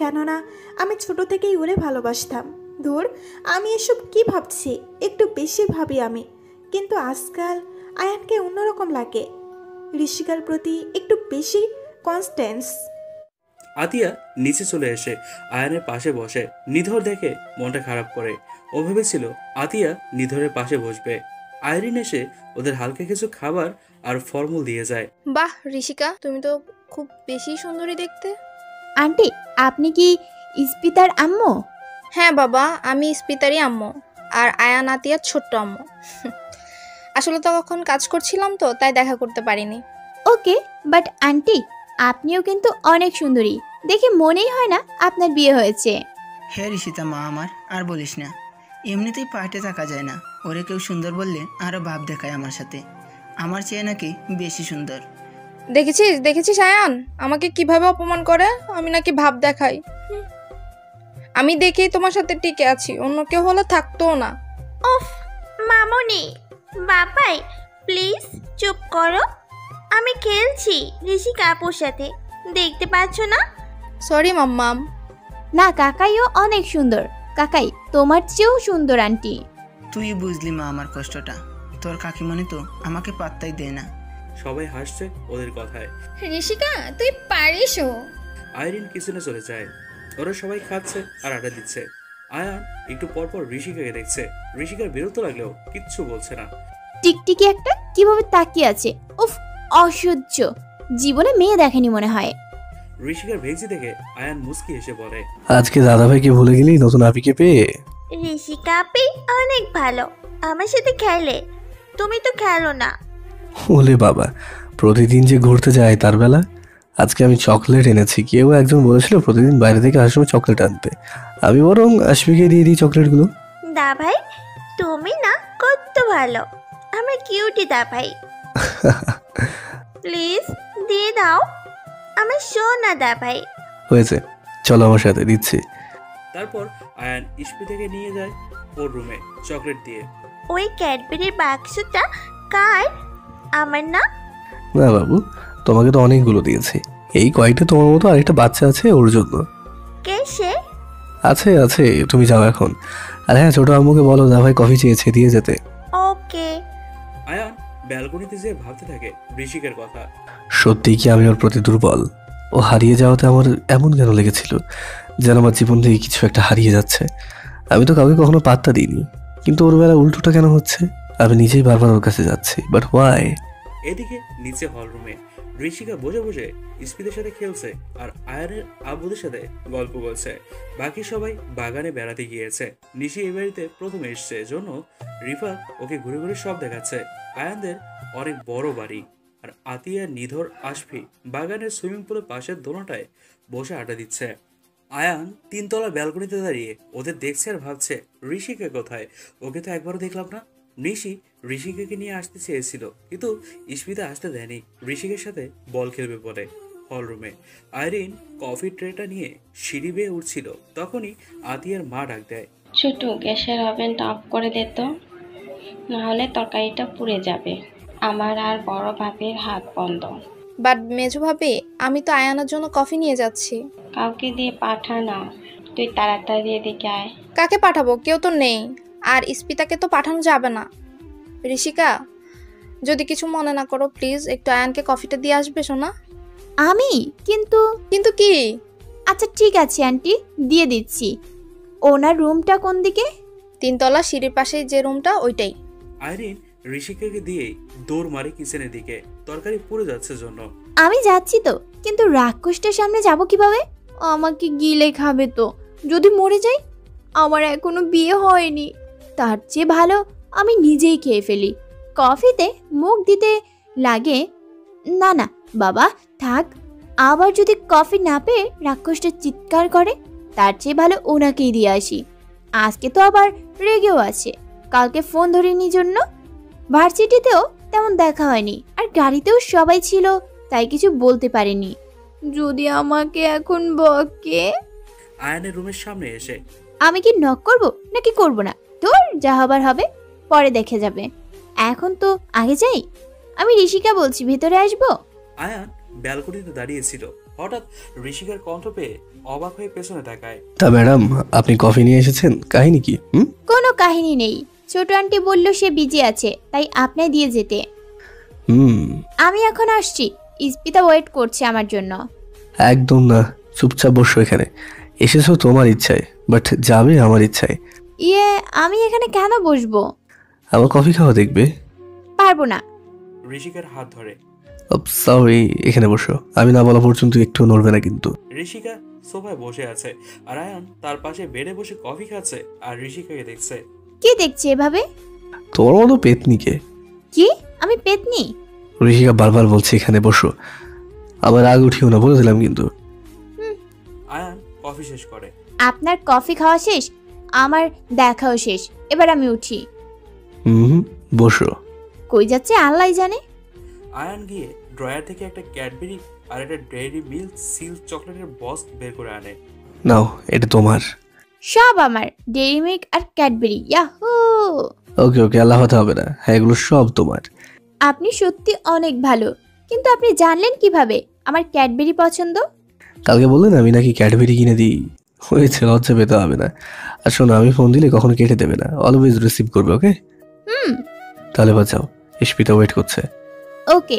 কেননা আমি ছোট থেকেই ওরে ভালোবাসতাম। ধুর, আমি এসব কি ভাবছি, একটু বেশি ভাবি আমি। কিন্তু আজকাল আয়ানকে অন্যরকম লাগে, ঋষিকার প্রতি একটু বেশি কনস্ট্যান্স। আতিয়া নিচে চলে এসে আয়ানের পাশে বসে। নিধর দেখে মনটা খারাপ করে। ও ভেবেছিল আতিয়া নিধরের পাশে বসবে। আইরিন এসে ওদের হালকা কিছু খাবার আর ফলমূল দিয়ে যায়। বাহ ঋষিকা, তুমি তো খুব বেশি সুন্দরী দেখতে। আন্টি, আপনি কি স্পিতার আম্মু? হ্যাঁ বাবা, আমি স্পিতারই আম্মু, আর আয়ান আতিয়ার ছোট্ট আম্মু। আসলে তখন কাজ করছিলাম তো, তাই দেখা করতে পারিনি। ওকে, বাট আন্টি আপনিও কিন্তু অনেক সুন্দরী, দেখে মনেই হয় না আপনার বিয়ে হয়েছে। হ্যাঁ ঋষিতা মা আমার, আর বলিস না। এমনিতেই পার্টে থাকা যায় না, ওরে কেউ সুন্দর বললে আরও ভাব দেখায় আমার সাথে। আমার চেয়ে নাকি বেশি সুন্দর। দেখেছিস আয়ান আমাকে কিভাবে অপমান করে? আমি নাকি ভাব দেখাই? আমি দেখেই তোমার সাথে টিকে আছি, অন্য কেউ হলে থাকতো না। ওফ মামনি, বাবাই প্লিজ চুপ করো, আমি খেলছি ঋষিকা আপুর সাথে, দেখতে পাচ্ছ না? সরি মাম্মাম। না, কাকাইও অনেক সুন্দর। কাকাই তোমার চেয়েও সুন্দর আন্টি। তুই বুঝলি মা আমার কষ্টটা, তোর কাকিমণি তো আমাকে পাত্তাই দেয় না। সবাই হাসছে ওদের কথায়। ঋষিকা তুই পারিসও। আইরিন কিচেনে চলে যায়। ওরা সবাই খাচ্ছে আর আড্ডা দিচ্ছে। আয়ান একটু পরপর ঋষিকাকে দেখছে। ঋষিকার বিরক্ত লাগলেও কিচ্ছু বলছে না। টিকটিকি একটা কিভাবে তাকিয়ে আছে, উফ অসহ্য, জীবনে মেয়ে দেখেনি মনে হয়। ঋষিকার ভেজি দেখে আয়ান মুস্কি হেসে বলে, আজকে দাদাভাইকে ভুলে গেলি নতুন আপিকে পেয়ে? ঋষিকা আপি অনেক ভালো, আমার সাথে খেলে, তুমি তো খেলো না। ওলে বাবা, প্রতিদিন যে ঘুরতে যায় তার বেলা। আজকে আমি চকলেট এনেছি। কেউ একজন বলেছিল প্রতিদিন বাইরে থেকে আসার সময় চকলেট আনতে। আমি বরং আশফিকে দিয়ে দিই চকলেটগুলো। দা ভাই তুমি না কত ভালো, আমার কিউটি দা ভাই, প্লিজ দিয়ে দাও আমার সোনা দা ভাই। হয়েছে, চলো আমার সাথে, দিচ্ছি। তারপর আয়ান ইস্পিতাকে নিয়ে যায় ওর রুমে চকলেট দিয়ে। ওই ক্যাডবেরির বাক্সটা কার? আমার না? না বাবু, তোমাকে তো অনেকগুলো দিয়েছি, এই কয়েকটা তোমার মতো আরেকটা বাচ্চা আছে ওর জন্য। কে সে? আছে আছে, তুমি যাও এখন। আর হ্যাঁ, ছোট আম্মুকে বলো দাদাভাই কফি চেয়েছে, দিয়ে যেতে। ওকে। আয়ান ব্যালকনিতে যেয়ে ভাবতে থাকে ঋষিকের কথা। সত্যি কি আমি ওর প্রতি দুর্বল? ও হারিয়ে যাওয়াতে আমার এমন কেন লেগেছিল, যেন আমার জীবন থেকে কিছু একটা হারিয়ে যাচ্ছে। আমি তো কাউকে কখনো পাত্তা দিইনি, কিন্তু ওর বেলা উল্টোটা কেন হচ্ছে? আমি নিজেই বারবার ওর কাছে যাচ্ছি, বাট ওয়াই? এদিকে নিচে হলরুমে ঋষিকা বসে বসে স্পিদের সাথে খেলছে আর আয়ানের আব্বুদের সাথে গল্প করছে। বাকি সবাই বাগানে বেড়াতে গিয়েছে। নিশি এই বাড়িতে প্রথম এসছে, জন্য রিফাত ওকে ঘুরে ঘুরে সব দেখাচ্ছে। আয়ানদের অনেক বড় বাড়ি, আর আতিয়া, নিধর, আশফি বাগানের সুইমিং পুলের পাশের দোলনাটায় বসে আড্ডা দিচ্ছে। আয়ান 3 তলা ব্যালকনিতে দাঁড়িয়ে ওদের দেখছে আর ভাবছে, ঋষিকা কোথায়? ওকে তো একবারও দেখলাম না। নিশি ঋষিকাকে নিয়ে আসতে চেয়েছিল, কিন্তু ইস্পিতা আসতে দেয়নি। ঋষিকের সাথে বল খেলবে বলে। হলরুমে আইরিন কফি ট্রেটা নিয়ে সিঁড়ি বেয়ে উঠছিল, তখনই আতিয়ার মা ডাক দেয়, ছোট গ্যাসের ওভেনটা অফ করে দে তো, নাহলে তরকারিটা পুড়ে যাবে। আমার আর বড় ভাবির হাত বন্ধ। বাট মেজো ভাবি, আমি তো আয়ানার জন্য কফি নিয়ে যাচ্ছি। কাউকে দিয়ে পাঠা না, তুই তাড়াতাড়ি এদিকে আয়। কাকে পাঠাবো? কেউ তো নেই। আর ইস্পিতাকে তো পাঠানো যাবে না। ঋষিকা, যদি কিছু মনে না করো প্লিজ একটু আয়ানকে কফিটা দিয়ে আসবে শোনা। আমি কিন্তু কি? আচ্ছা ঠিক আছে আন্টি, দিয়ে দিচ্ছি। ওনার রুমটা কোন দিকে? 3 তলা সিঁড়ির পাশে যে রুমটা, ওইটাই। আইরিন ঋষিকাকে দিয়ে দৌড় মারে কিচেনের দিকে, তরকারি পুড়ে যাচ্ছে জন্য। আমি যাচ্ছি তো, কিন্তু রাক্ষসটার সামনে যাব কিভাবে? আমাকে গিলে খাবে তো। যদি মরে যাই? আমার এখনো বিয়ে হয়নি। তার চেয়ে ভালো আমি নিজেই খেয়ে ফেলি। কফিতে মুখ দিতে লাগে। না না বাবা, থাক। আবার যদি কফি না পেয়ে রাক্ষসটা চিৎকার করে, তার চেয়ে ভালো ওনাকেই দিয়ে আসি। আজকে তো আবার রেগেও আছে, কালকে ফোন ধরিনি জন্য। ভার্সিটিতেও তেমন দেখা হয়নি, আর গাড়িতেও সবাই ছিল, তাই কিছু বলতে পারেনি। যদি আমাকে এখন বকে? আয়ানের রুমের সামনে এসে, আমি কি নক করব নাকি করব না? তোর যা হবার হবে, পরে দেখে যাবে। এখন তো আগে যাই। আমি ঋষিকা বলছি, ভেতরে আসবো? আয়ান ব্যালকনিতে দাঁড়িয়েছিল, হঠাৎ ঋষিকার কণ্ঠ পেয়ে অবাক হয়ে পেছনে তাকায়। তা ম্যাডাম, আপনি কফি নিয়ে এসেছেন, কাহিনী কি? কোনো কাহিনী নেই। ছোট আন্টি বলল সে বিজি আছে, তাই আপনি দিয়ে যেতে। আমি এখন আসছি। ইস্পিতা ওয়েট করছে আমার জন্য। একদম না, চুপচাপ বসো এখানে। এসেছো তোমার ইচ্ছায়, বাট যাবে আমার ইচ্ছায়। আমি এখানে কেন বসবো? আমার কফি খাওয়া দেখবে? পারবো না। ঋষিকার হাত ধরে, সরি, এখানে বসো। আমি না বলা পর্যন্ত একটু নড়বে না কিন্তু। ঋষিকা সোফায় বসে আছে, আর আয়ান তার পাশে বেডে বসে কফি খাচ্ছে আর ঋষিকাকে দেখছে। কি দেখছে এভাবে? তোমার মতো পেতনিকে। কি? আমি পেতনি? ঋষিকা বারবার বলছে এখানে বসো। আবার আগ উঠিও না বলে দিলাম কিন্তু। আয়ান কফি শেষ করে। আপনার কফি খাওয়া শেষ, আমার দেখাও শেষ। এবার আমি উঠি। বসো। কই যাচ্ছে আল্লাহ জানে। আয়ান গিয়ে ড্রয়ার থেকে একটা ক্যাডবেরি আর একটা ডেইরি মিল্ক সিল চকলেটের বক্স বের করে আনে। নাও, এটা তোমার। সব আমার, ডেইরি মিল্ক আর ক্যাডবেরি। ইয়াহু! ওকে, আল্লাহ হতে হবে না। হ্যাঁ, এগুলো সব তোমার। আপনি সত্যি অনেক ভালো, কিন্তু আপনি জানলেন কিভাবে আমার ক্যাডবেরি পছন্দ? কালকে বললেন আমি নাকি ক্যাডবেরি কিনে দিই। হয়েছে, লজ্জা পেতে হবে না। আর শোনো, আমি ফোন দিলে কখনো কেটে দেবে না, অলওয়েজ রিসিভ করবে, ওকে? তাহলে বাঁচাও, ইস্পিতা ওয়েট করছে। ওকে।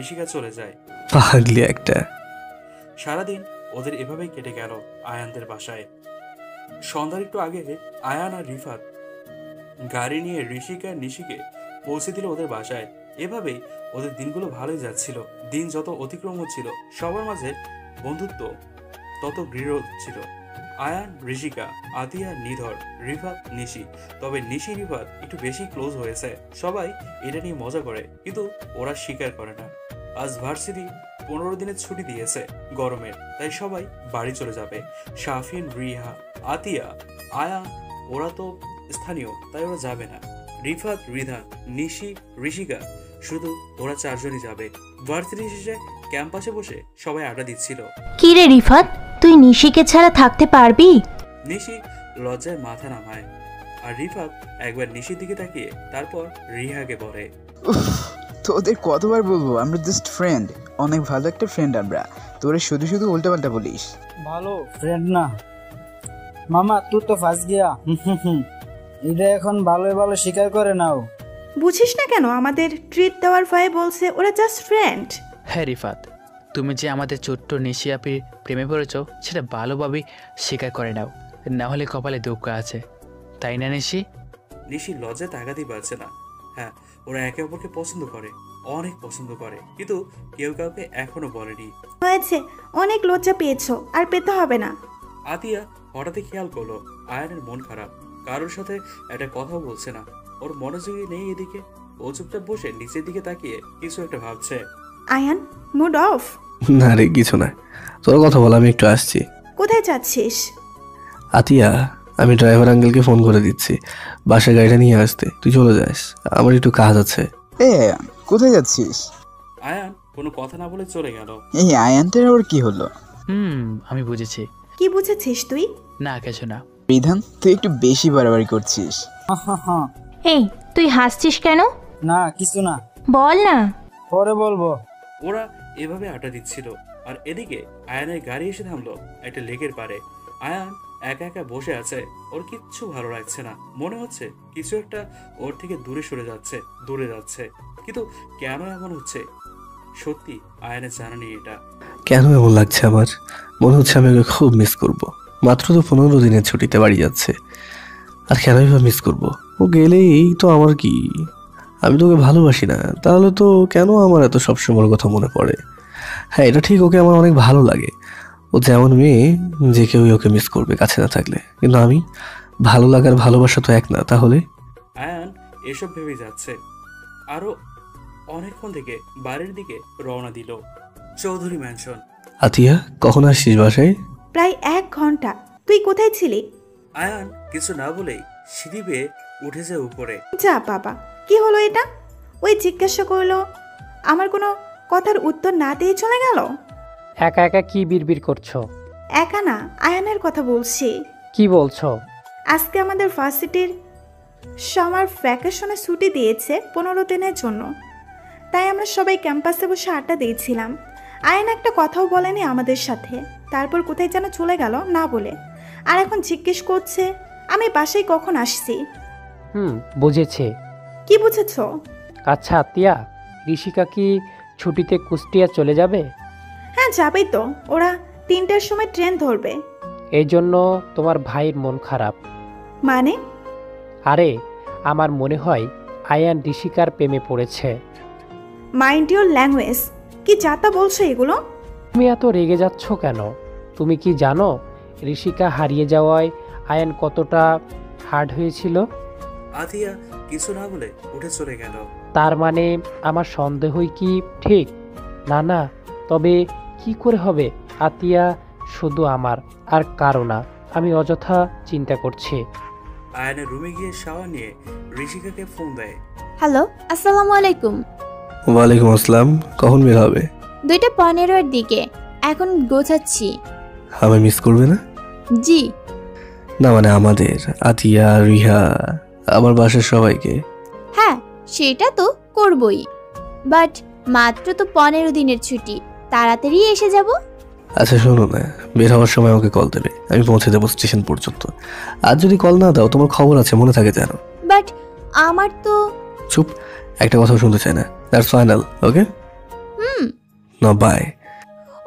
ঋষিকা চলে যায়। পাগলি একটা। সারাদিন ওদের এভাবেই কেটে গেল আয়ানদের বাসায়। সন্ধ্যার একটু আগে আয়ান আর রিফাত গাড়ি নিয়ে ঋষিকা নিশিকে পৌঁছে দিল ওদের বাসায়। এভাবেই ওদের দিনগুলো ভালোই যাচ্ছিল। দিন যত অতিক্রম হচ্ছিল, সবার মাঝে বন্ধুত্ব তত দৃঢ় ছিল। আয়ান, ঋষিকা, আতিয়া, নিধর, রিফাত, নিশি। তবে নিশি রিফাত একটু বেশি ক্লোজ হয়েছে। সবাই এটা নিয়ে মজা করে, কিন্তু ওরা স্বীকার করে না। আজ ভার্সিটি 15 দিনের ছুটি দিয়েছে গরমের, তাই সবাই বাড়ি চলে যাবে। শাফিন, রিহা, আতিয়া, আয়ান ওরা তো স্থানীয়, তাই ওরা যাবে না। রিফাত, রিধা, নিশি, ঋষিকা, শুধু ওরা 4 জনই যাবে। ভার্সিটি শেষে ক্যাম্পাসে বসে সবাই আড্ডা দিচ্ছিল। কি রে রিফাত, তুই নিশিকে ছাড়া থাকতে পারবি? নিশি লজ্জায় মাথা নামায়, আর রিফাত একবার নিশির দিকে তাকিয়ে তারপর রিহাকে বলে, তোদের কতবার বলবো আমরা জাস্ট ফ্রেন্ড, অনেক ভালো একটা ফ্রেন্ড আমরা, তোরা শুধু শুধু উল্টাপাল্টা বলিস। ভালো ফ্রেন্ড না মামা, তুই তো ফাঁস গিয়া। এটা এখন ভালোই ভালো স্বীকার করে নাও। বুঝিস না কেন? আমাদের ট্রিট দেওয়ার ভয়ে বলছে ওরা জাস্ট ফ্রেন্ড। হ্যাঁ রিফাত, তুমি যে আমাদের ছোট্ট নিশি আপির প্রেমে পড়েছ সেটা ভালোভাবেই স্বীকার করে নাও, না হলে কপালে দুঃখ আছে, তাই না নিশি? নিশি লজ্জায় তাকাতেই পারছে না। হ্যাঁ, ওরা একে অপরকে পছন্দ করে, অনেক পছন্দ করে, কিন্তু কেউ কাউকে এখনো বলেনি। হয়েছে, অনেক লজ্জা পেয়েছো, আর পেতে হবে না। আতিয়া হঠাৎই খেয়াল করলো আয়ানের মন খারাপ, কারোর সাথে একটা কথাও বলছে না, ওর মনোযোগী নেই এদিকে। ও চুপচাপ বসে নিচের দিকে তাকিয়ে কিছু একটা ভাবছে। Ayan, mood off? না রে, কিছু না, তোর কথা বল, আমি একটু আসছি। কোথায় যাচ্ছিস? আতিয়া, আমি ড্রাইভার আঙ্কেলকে ফোন করে দিচ্ছি বাসায় গাড়িটা নিয়ে আসতে, তুই চলে যাস, আমার একটু কাজ আছে। আয়ান, কোথায় যাচ্ছিস? আয়ান কোনো কথা না বলে চলে গেল। এই আয়ানটার আবার কি হলো? আমি বুঝেছি। কি বুঝেছিস তুই? না কিছু না। রিধান, তুই একটু বেশি বাড়াবাড়ি করছিস। এই, তুই হাসছিস কেন? না কিছু না, বল না। পরে বলবো। ওরা এভাবে আড্ডা দিচ্ছিল, আর এদিকে আয়ানের গাড়ি এসে থামলো একটা লেকের পারে। আয়ান একা একা বসে আছে, ওর কিচ্ছু ভালো লাগছে না, মনে হচ্ছে কিছু একটা ওর থেকে দূরে সরে যাচ্ছে, দূরে যাচ্ছে, কিন্তু কেন এমন হচ্ছে সত্যি আয়ানের জানা নেই এটা। কেন এমন লাগছে আমার? মনে হচ্ছে আমি ওকে খুব মিস করব। মাত্র তো 15 দিনের ছুটিতে বাড়ি যাচ্ছে, আর কেনই বা মিস করব? ও গেলেই তো আমার কি? আমি তো ওকে ভালোবাসি না, তাহলে তো কেন আমার এত সবসময় কথা মনে পড়ে? হ্যাঁ, এটা ঠিক, ওকে আমার অনেক ভালো লাগে, ও যেমন মেয়ে যে কেউই ওকে মিস করবে কাছে না থাকলে, কিন্তু আমি ভালো লাগার ভালোবাসা তো এক না। তাহলে আয়ান এসব ভেবে যাচ্ছে, আরো অনেকক্ষণ থেকে বাড়ির দিকে রওনা দিল। চৌধুরী ম্যানশন। আতিয়া, কখন আসছিস বাসায়? প্রায় 1 ঘন্টা। তুই কোথায় ছিলি? আয়ান কিছু না বলেই সিঁড়ি বেয়ে উঠে যায় উপরে। যা বাবা, কি হলো এটা? ওই জিজ্ঞাসা করলো, আমার কোনো কথার উত্তর না দিয়ে চলে গেল। একা একা কি বিড়বিড় করছো? একা না, আয়ানের কথা বলছি। কি বলছো? আজকে আমাদের ভার্সিটির সামার ভ্যাকেশনে ছুটি দিয়েছে 15 দিনের জন্য, তাই আমরা সবাই ক্যাম্পাসে বসে আড্ডা দিয়েছিলাম। আয়ান একটা কথাও বলেনি আমাদের সাথে, তারপর কোথায় যেন চলে গেল না বলে, আর এখন জিজ্ঞেস করছে আমি বাসায় কখন আসছি। বুঝেছি। কি বুঝেছো? আচ্ছা আতিয়া, ঋষিকা কি ছুটিতে কুষ্টিয়া চলে যাবে? হ্যাঁ যাবেই তো, ওরা 3টার সময় ট্রেন ধরবে। এই জন্য তোমার ভাইয়ের মন খারাপ? মানে? আরে, আমার মনে হয় আয়ান ঋষিকার প্রেমে পড়েছে। মাইন্ড ইউর ল্যাঙ্গুয়েজ, কি যাতা বলছো এগুলো? তুমি এত রেগে যাচ্ছ কেন? তুমি কি জানো ঋষিকা হারিয়ে যাওয়ায় আয়ান কতটা হার্ড হয়েছিল? আতিয়া কিছু না বলে উঠে চলে গেল। তার মানে আমার সন্দেহই কি ঠিক? না না, তবে কি করে হবে? আতিয়া শুধু আমার, আর কারো না। আমি অযথা চিন্তা করছি। আয়ানের রুমে গিয়ে শাওয়ার নিয়ে ঋষিকাকে ফোন দেয়। হ্যালো, আসসালামু আলাইকুম। ওয়ালাইকুম আসসালাম। কখন বের হবে? 2:15-এর দিকে। এখন গোছাচ্ছি। আমায় মিস করবে না? জি না, মানে আমাদের, আতিয়া, রিহা, আমার বাসার সবাইকে। হ্যাঁ, সেটা তো করবই, বাট মাত্র তো 15 দিনের ছুটি, তাড়াতাড়ি এসে যাব। আচ্ছা শোনো না, বের হওয়ার সময় আমাকে কল দেবে, আমি পৌঁছে দেবো স্টেশন পর্যন্ত। আর যদি কল না দাও, তোমার খবর আছে, মনে থাকে যেন। বাট আমার তো। চুপ, একটা কথাও শুনতে চাই না। দ্যাটস ফাইনাল, ওকে? না, বাই।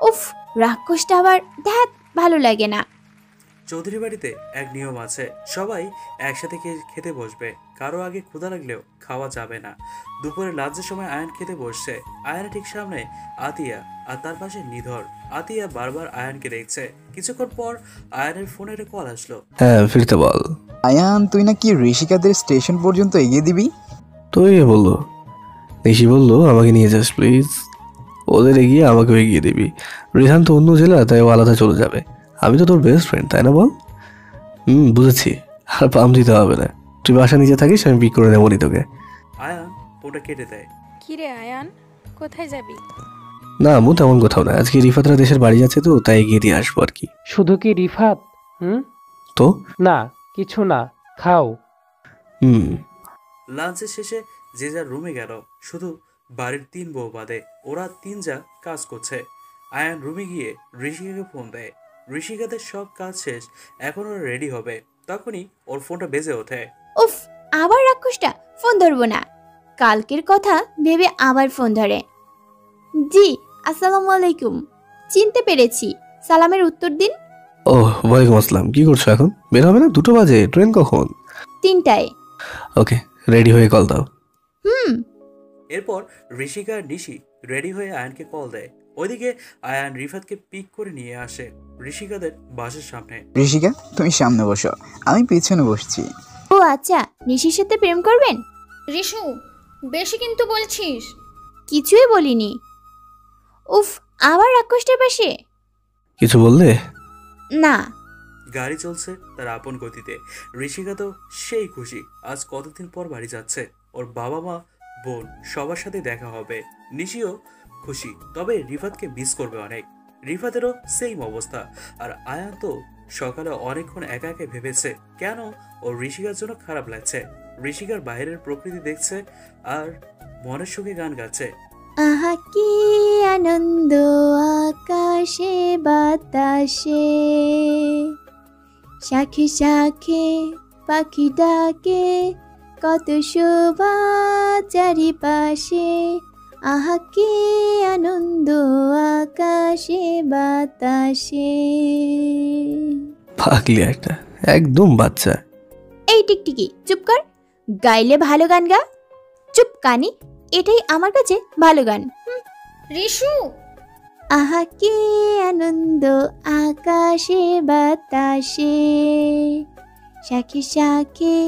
উফ, রাক্ষসটা আবার ধ্যাত ভালো লাগে না। চৌধুরী বাড়িতে এক নিয়ম আছে, সবাই একসাথে খেতে বসবে, কারো আগে ক্ষুধা লাগলেও খাওয়া যাবে না। দুপুরে লাঞ্চের সময় আয়ান খেতে বসছে, আয়ানের ঠিক সামনে আতিয়া, আর তার পাশে নিধর। আতিয়া বারবার আয়ানকে দেখছে। কিছুক্ষণ পর আয়ানের ফোনে একটা কল আসলো। হ্যাঁ, ফিরতে বল। আয়ান, তুই নাকি ঋষিকাদের স্টেশন পর্যন্ত এগিয়ে দিবি? তুই বললো, নিশি বললো আমাকে নিয়ে যাস প্লিজ, ওদের এগিয়ে আমাকেও এগিয়ে দিবি। রিহান তো অন্য জেলা, তাই ও আলাদা চলে যাবে। আমি তো তোর বেস্ট ফ্রেন্ড, তাই না বল? বুঝেছি, আর পাম দিতে হবে না। তুই বাসা নিচে থাকিস, আমি পিক করে নেবো নি তোকে। আয়ান ফোনটা কেটে দেয়। কিরে আয়ান, কোথায় যাবি? না আম্মু, তেমন কোথাও না, আজকে রিফাতরা দেশের বাড়ি যাচ্ছে তো, তাই এগিয়ে দিয়ে আসবো আর কি। শুধু কি রিফাত? তো না, কিছু না, খাও। লাঞ্চের শেষে যে যার রুমে গেল, শুধু বাড়ির 3 বউ বাদে। ওরা 3 যা কাজ করছে। আয়ান রুমে গিয়ে ঋষিকাকে ফোন দেয়। ঋষিকাদের সব কাজ শেষ, এখন ওরা রেডি হবে, তখনই ওর ফোনটা বেজে ওঠে। উফ, আবার রাক্ষসটা ফোন ধরবো না, কালকের কথা ভেবে আবার ফোন ধরে। জি, আসসালামু আলাইকুম। চিনতে পেরেছি, সালামের উত্তর দিন। ওহ, ওয়ালাইকুম আসসালাম। কি করছো এখন? বের হবে না? 2টো বাজে, ট্রেন কখন? 3টায়। ওকে, রেডি হয়ে কল দাও। এরপর ঋষিকা আর নিশি রেডি হয়ে আয়ানকে কল দেয়। ওইদিকে আয়ান রিফাতকে পিক করে নিয়ে আসে ঋষিকাদের বাসের সামনে। ঋষিকা, তুমি সামনে বসো, আমি পিছনে বসছি। ও আচ্ছা, নিশির সাথে প্রেম করবেন? রিশু, বেশি কিন্তু বলছিস। কিছুই বলিনি। উফ, আবার রাক্ষসটার পাশে। কিছু বললে? না। গাড়ি চলছে তার আপন গতিতে। ঋষিকা তো সেই খুশি, আজ কতদিন পর বাড়ি যাচ্ছে। ওর বাবা মা বোন সবার সাথে দেখা হবে। নিশিও খুশি, তবে রিফাতকে মিস করবে অনেক। রিফাতেরও সেম অবস্থা। আর আয়ান তো সকালে অনেকক্ষণ একা একা ভেবেছে কেন ও ঋষিকার জন্য খারাপ লাগছে। ঋষিকার বাইরের প্রকৃতি দেখছে আর মনের সুখে গান গাচ্ছে। আহা কি আনন্দ আকাশে বাতাসে, শাখে শাখে পাখি ডাকে, কত শোভা চারিপাশে। আহা কি আনন্দ আকাশে বাতাসে। পাগলি একটা, একদম বাচ্চা। এই টিকটিকি চুপ কর, গাইলে ভালো গান গা। চুপ কানি, এটাই আমার কাছে ভালো গান। রিশু, আহা কি আনন্দ আকাশে বাতাসে, শাখে শাখে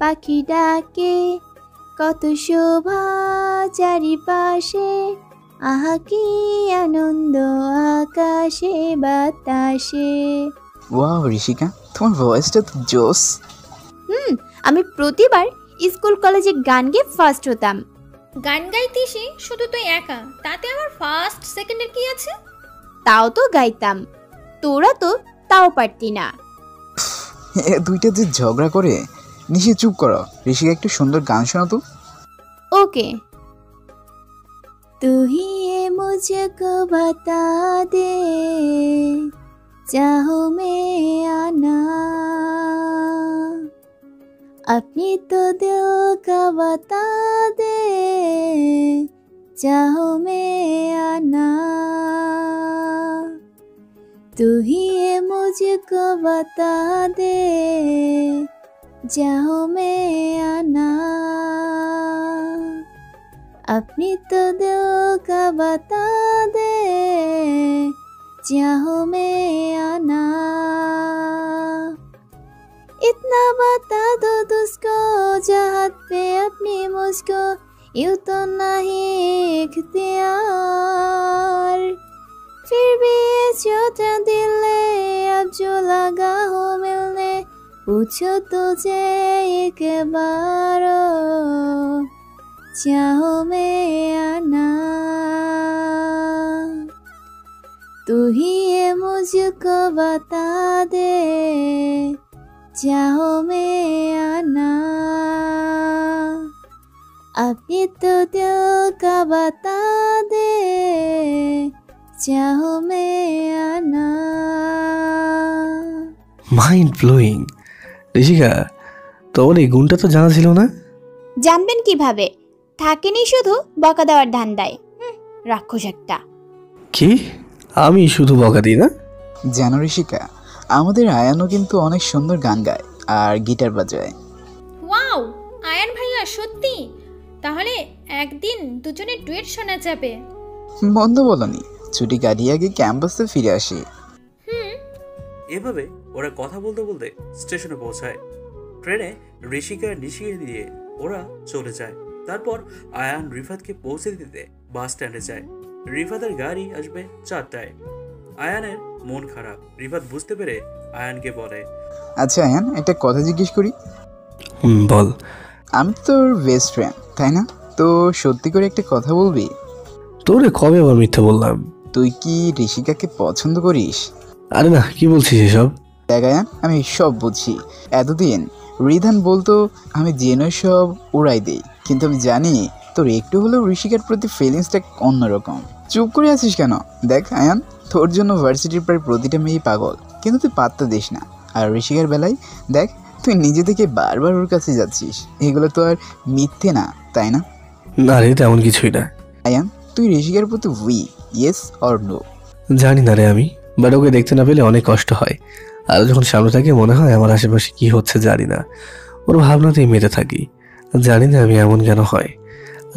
পাখি ডাকে, কত শোভা চারিপাশে। আহা কি আনন্দ আকাশে বাতাসে। ওয়াও ঋষিকা, তোমার ভয়েসটা তো জোস। আমি প্রতিবার স্কুল কলেজে গান গেয়ে ফার্স্ট হতাম। গান গাইতিসি শুধু তুই একা, তাতে আমার ফার্স্ট সেকেন্ডের কি আছে? তাও তো গাইতাম, তোরা তো তাও পারতি না। এ দুইটা যে ঝগড়া করে। নিশি চুপ করো, ঋষিকা একটু সুন্দর গান শোনা তো। ओके। तू ही ये मुझको बता दे, चाहो मैं आना, अपनी तो दिल का बता दे, चाहो मैं आना। तू ही ये मुझको बता दे, चाहो मैं आना, अपनी तो दिल का बता दे, चाहो मैं आना। इतना बता दो तुझको, चाहत पे अपनी मुझको यूं तो नहीं इख्तियार, फिर भी ये छोटा दिल है अब जो लगा हो मिलने, पूछो तुझे एक बार, चाहो मैं आना। तू ही ये मुझको बता दे, चाहो मैं आना, अपनी तो दिल का बता दे, चाहो मैं आना। Mind blowing. ঋষিকা, তোর এই গুণটা তো জানা ছিল না। জানবেন কিভাবে? থাকেনি শুধু বকা দেওয়ার ধান্দায়। রাক্ষস একটা। কি আমি শুধু বকা দিই না? জানো ঋষিকা, আমাদের আয়ানও কিন্তু অনেক সুন্দর গান গায় আর গিটার বাজায়। ওয়াও, আয়ান ভাইয়া সত্যি? তাহলে একদিন দুজনে ডুয়েট শোনা যাবে। মন্দ বলনি, ছুটি কাটিয়ে আগে ক্যাম্পাসে ফিরে আসি। এভাবে ওরা কথা বলতে বলতে স্টেশনে পৌঁছায়। ট্রেনে ঋষিকা নিশিয়ে দিয়ে ওরা চলে যায়। তারপর আয়ান রিফাতকে পৌঁছে দিতে বাস স্ট্যান্ডে যায়। রিফাতের গাড়ি আসবে 4টায়। আয়ানের মন খারাপ। রিফাত বুঝতে পেরে আয়ানকে বলে, আচ্ছা আয়ান, একটা কথা জিজ্ঞেস করি। বল। আমি তোর বেস্ট ফ্রেন্ড, তাই না? তো সত্যি করে একটা কথা বলবি? তোরে কবে আবার মিথ্যা বললাম? তুই কি ঋষিকাকে পছন্দ করিস? আরে না, কি বলছিস এসব? দেখ আয়ান, আমি সব বুঝছি। এতদিন রিধান বলতো আমি জেনে সব উড়াই দেই, কিন্তু আমি জানি তোর একটু হলেও ঋষিকার প্রতি ফিলিংসটা অন্যরকম। চুপ করে আছিস কেন? দেখ আয়ান, তোর জন্য ভার্সিটির প্রায় প্রতিটা মেয়েই পাগল, কিন্তু তুই পাত্তা দিস না। আর ঋষিকার বেলায় দেখ, তুই নিজে থেকে বারবার ওর কাছে যাচ্ছিস। এগুলো তো আর মিথ্যে না, তাই না? না রে, তেমন কিছুই না। আয়ান, তুই ঋষিকার প্রতি ইয়েস অর নো? জানি না রে আমি, বাট ওকে দেখতে না পেলে অনেক কষ্ট হয়। আর যখন সামনে থাকে মনে হয় আমার আশেপাশে কি হচ্ছে জানি না। ওর ভাবনাতেই মেতে থাকি। জানি না আমি এমন কেন হয়,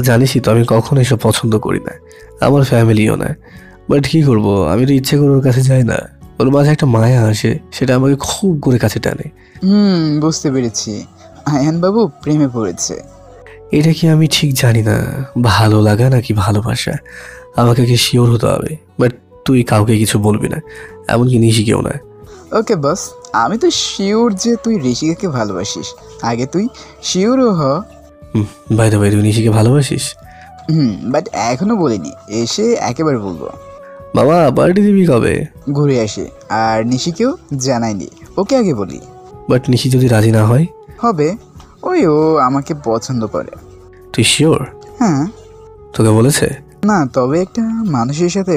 জানিসই তো আমি কখনো এসব পছন্দ করি না, আমার ফ্যামিলিও না। বাট কি করব, আমি তো ইচ্ছে করে ওর কাছে যাই না। ওর মাঝে একটা মায়া আসে, সেটা আমাকে খুব করে কাছে টানে। বুঝতে পেরেছি, আয়ান বাবু প্রেমে পড়েছে। এটা কি আমি ঠিক জানি না, ভালো লাগা নাকি ভালোবাসা, আমাকে কি শিওর হতে হবে। বাট তুই কাউকে কিছু বলবি না, এমনকি নিশিকেও না। ওকে বস, আমি তো শিওর যে তুই ঋষিকাকে ভালোবাসিস। আগে তুই শিওরও হ। বাই দ্য ওয়ে, তুই নিশিকে ভালোবাসিস? বাট এখনো বলিনি, এসে একেবারে বলবো। বাবা পার্টি দিবি কবে? ঘুরে আসি, আর নিশিকেও জানাইনি, ওকে আগে বলি। বাট নিশি যদি রাজি না হয়? হবে, ওই ও আমাকে পছন্দ করে। তুই শিওর? হ্যাঁ। তোকে বলেছে? না, তবে একটা মানুষের সাথে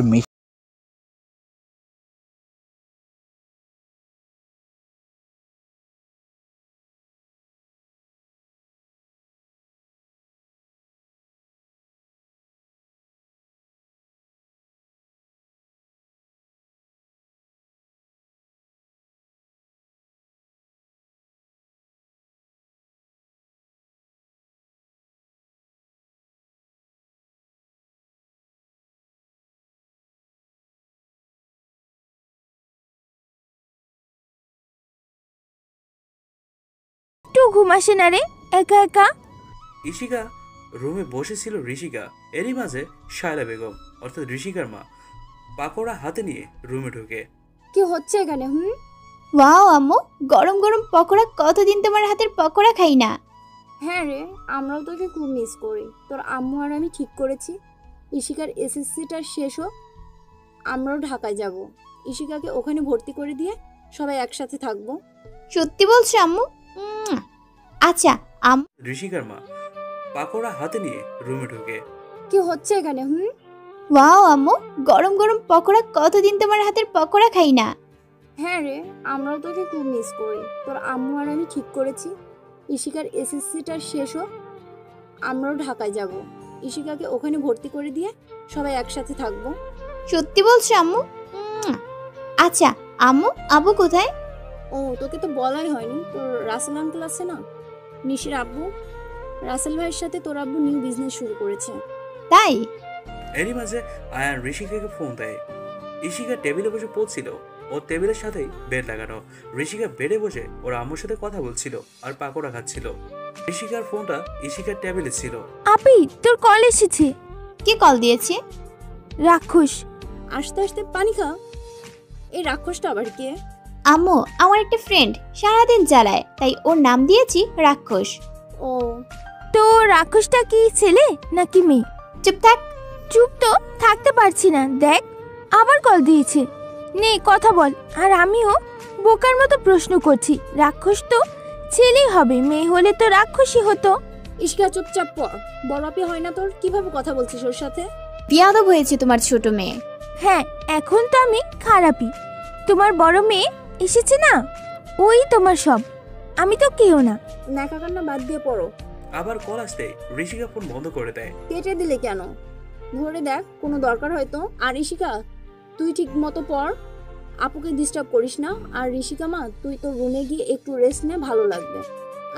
একটু ঘুম আসে না রে একা একা? ইশিকা রুমে বসেছিল ঋষিকা, এরই মাঝে শায়লা বেগম অর্থাৎ ঋষিকার মা পাকোড়া হাতে নিয়ে রুমে ঢুকে। কি হচ্ছে এখানে? ওয়াও আম্মু, গরম গরম পকোড়া, কতদিন তোমার হাতের পকোড়া খাই না। হ্যাঁ রে, আমরাও তোকে খুব মিস করি। তোর আম্মু আর আমি ঠিক করেছি ইশিকার এসএসসিটা শেষ হোক, আমরাও ঢাকায় যাব। ইশিকাকে ওখানে ভর্তি করে দিয়ে সবাই একসাথে থাকবো। সত্যি বলছো আম্মু? আচ্ছা আম্মু। ঋষিকার মা পাকোড়া হাতে নিয়ে রুমে ঢুকে। কি হচ্ছে এখানে? ওয়াও আম্মু, গরম গরম পকোড়া, কতদিন তোমার হাতের পকোড়া খাই না। হ্যাঁ রে, আমরাও তোকে খুব মিস করি। তোর আম্মু আর আমি ঠিক করেছি ইশিকার এসএসসিটা শেষ হোক, আমরাও ঢাকায় যাব। ইশিকাকে ওখানে ভর্তি করে দিয়ে সবাই একসাথে থাকবো। সত্যি বলছো আম্মু? আচ্ছা আম্মু, আব্বু কোথায়? ও, তোকে তো বলাই হয়নি, তোর রাসেল আঙ্কেল আছে না, নিশির আব্বু, রাসেল ভাইয়ের সাথে তোর আব্বু নিউ বিজনেস শুরু করেছে। তাই? এরই মাঝে আয়ান ঋষিকাকে ফোন দেয়। ইশিকা টেবিলে বসে পড়ছিল, ওর টেবিলের সাথেই বেড লাগানো। ঋষিকা বেডে বসে ওর আম্মুর সাথে কথা বলছিল আর পাকোড়া খাচ্ছিল। ঋষিকার ফোনটা ইশিকার টেবিলে ছিল। আপি, তোর কল এসেছে। কে কল দিয়েছে? রাক্ষস। আস্তে আস্তে পানি খা। এই রাক্ষসটা আবার কে? আম্মু, আমার একটা ফ্রেন্ড সারাদিন জ্বালায়, তাই ওর নাম দিয়েছি রাক্ষস। ও, তো রাক্ষসটা কি ছেলে নাকি মেয়ে? চুপ থাক। চুপ তো থাকতে পারছি না, দেখ আবার কল দিয়েছে। নে কথা বল। আর আমিও বোকার মতো প্রশ্ন করছি, রাক্ষস তো ছেলেই হবে, মেয়ে হলে তো রাক্ষসই হতো। ইশিকা চুপচাপ পড়, বড় আপি হয় না তোর? কিভাবে কথা বলছিস ওর সাথে? বিয়াদব হয়েছে তোমার ছোট মেয়ে। হ্যাঁ, এখন তো আমি খারাপই। তোমার বড় মেয়ে এসেছে না, ওই তোমার সব, আমি তো কেউ না। নাকা কান্না বাদ দিয়ে পড়ো। আবার কল আসতে ঋষিকা ফোন বন্ধ করে দেয়। কেটে দিলে কেন? ধরে দেখ, কোনো দরকার হয়তো। আর ঋষিকা, তুই ঠিক মতো পড়, আপুকে ডিস্টার্ব করিস না। আর ঋষিকা মা, তুই তো রুমে গিয়ে একটু রেস্ট নে, ভালো লাগবে।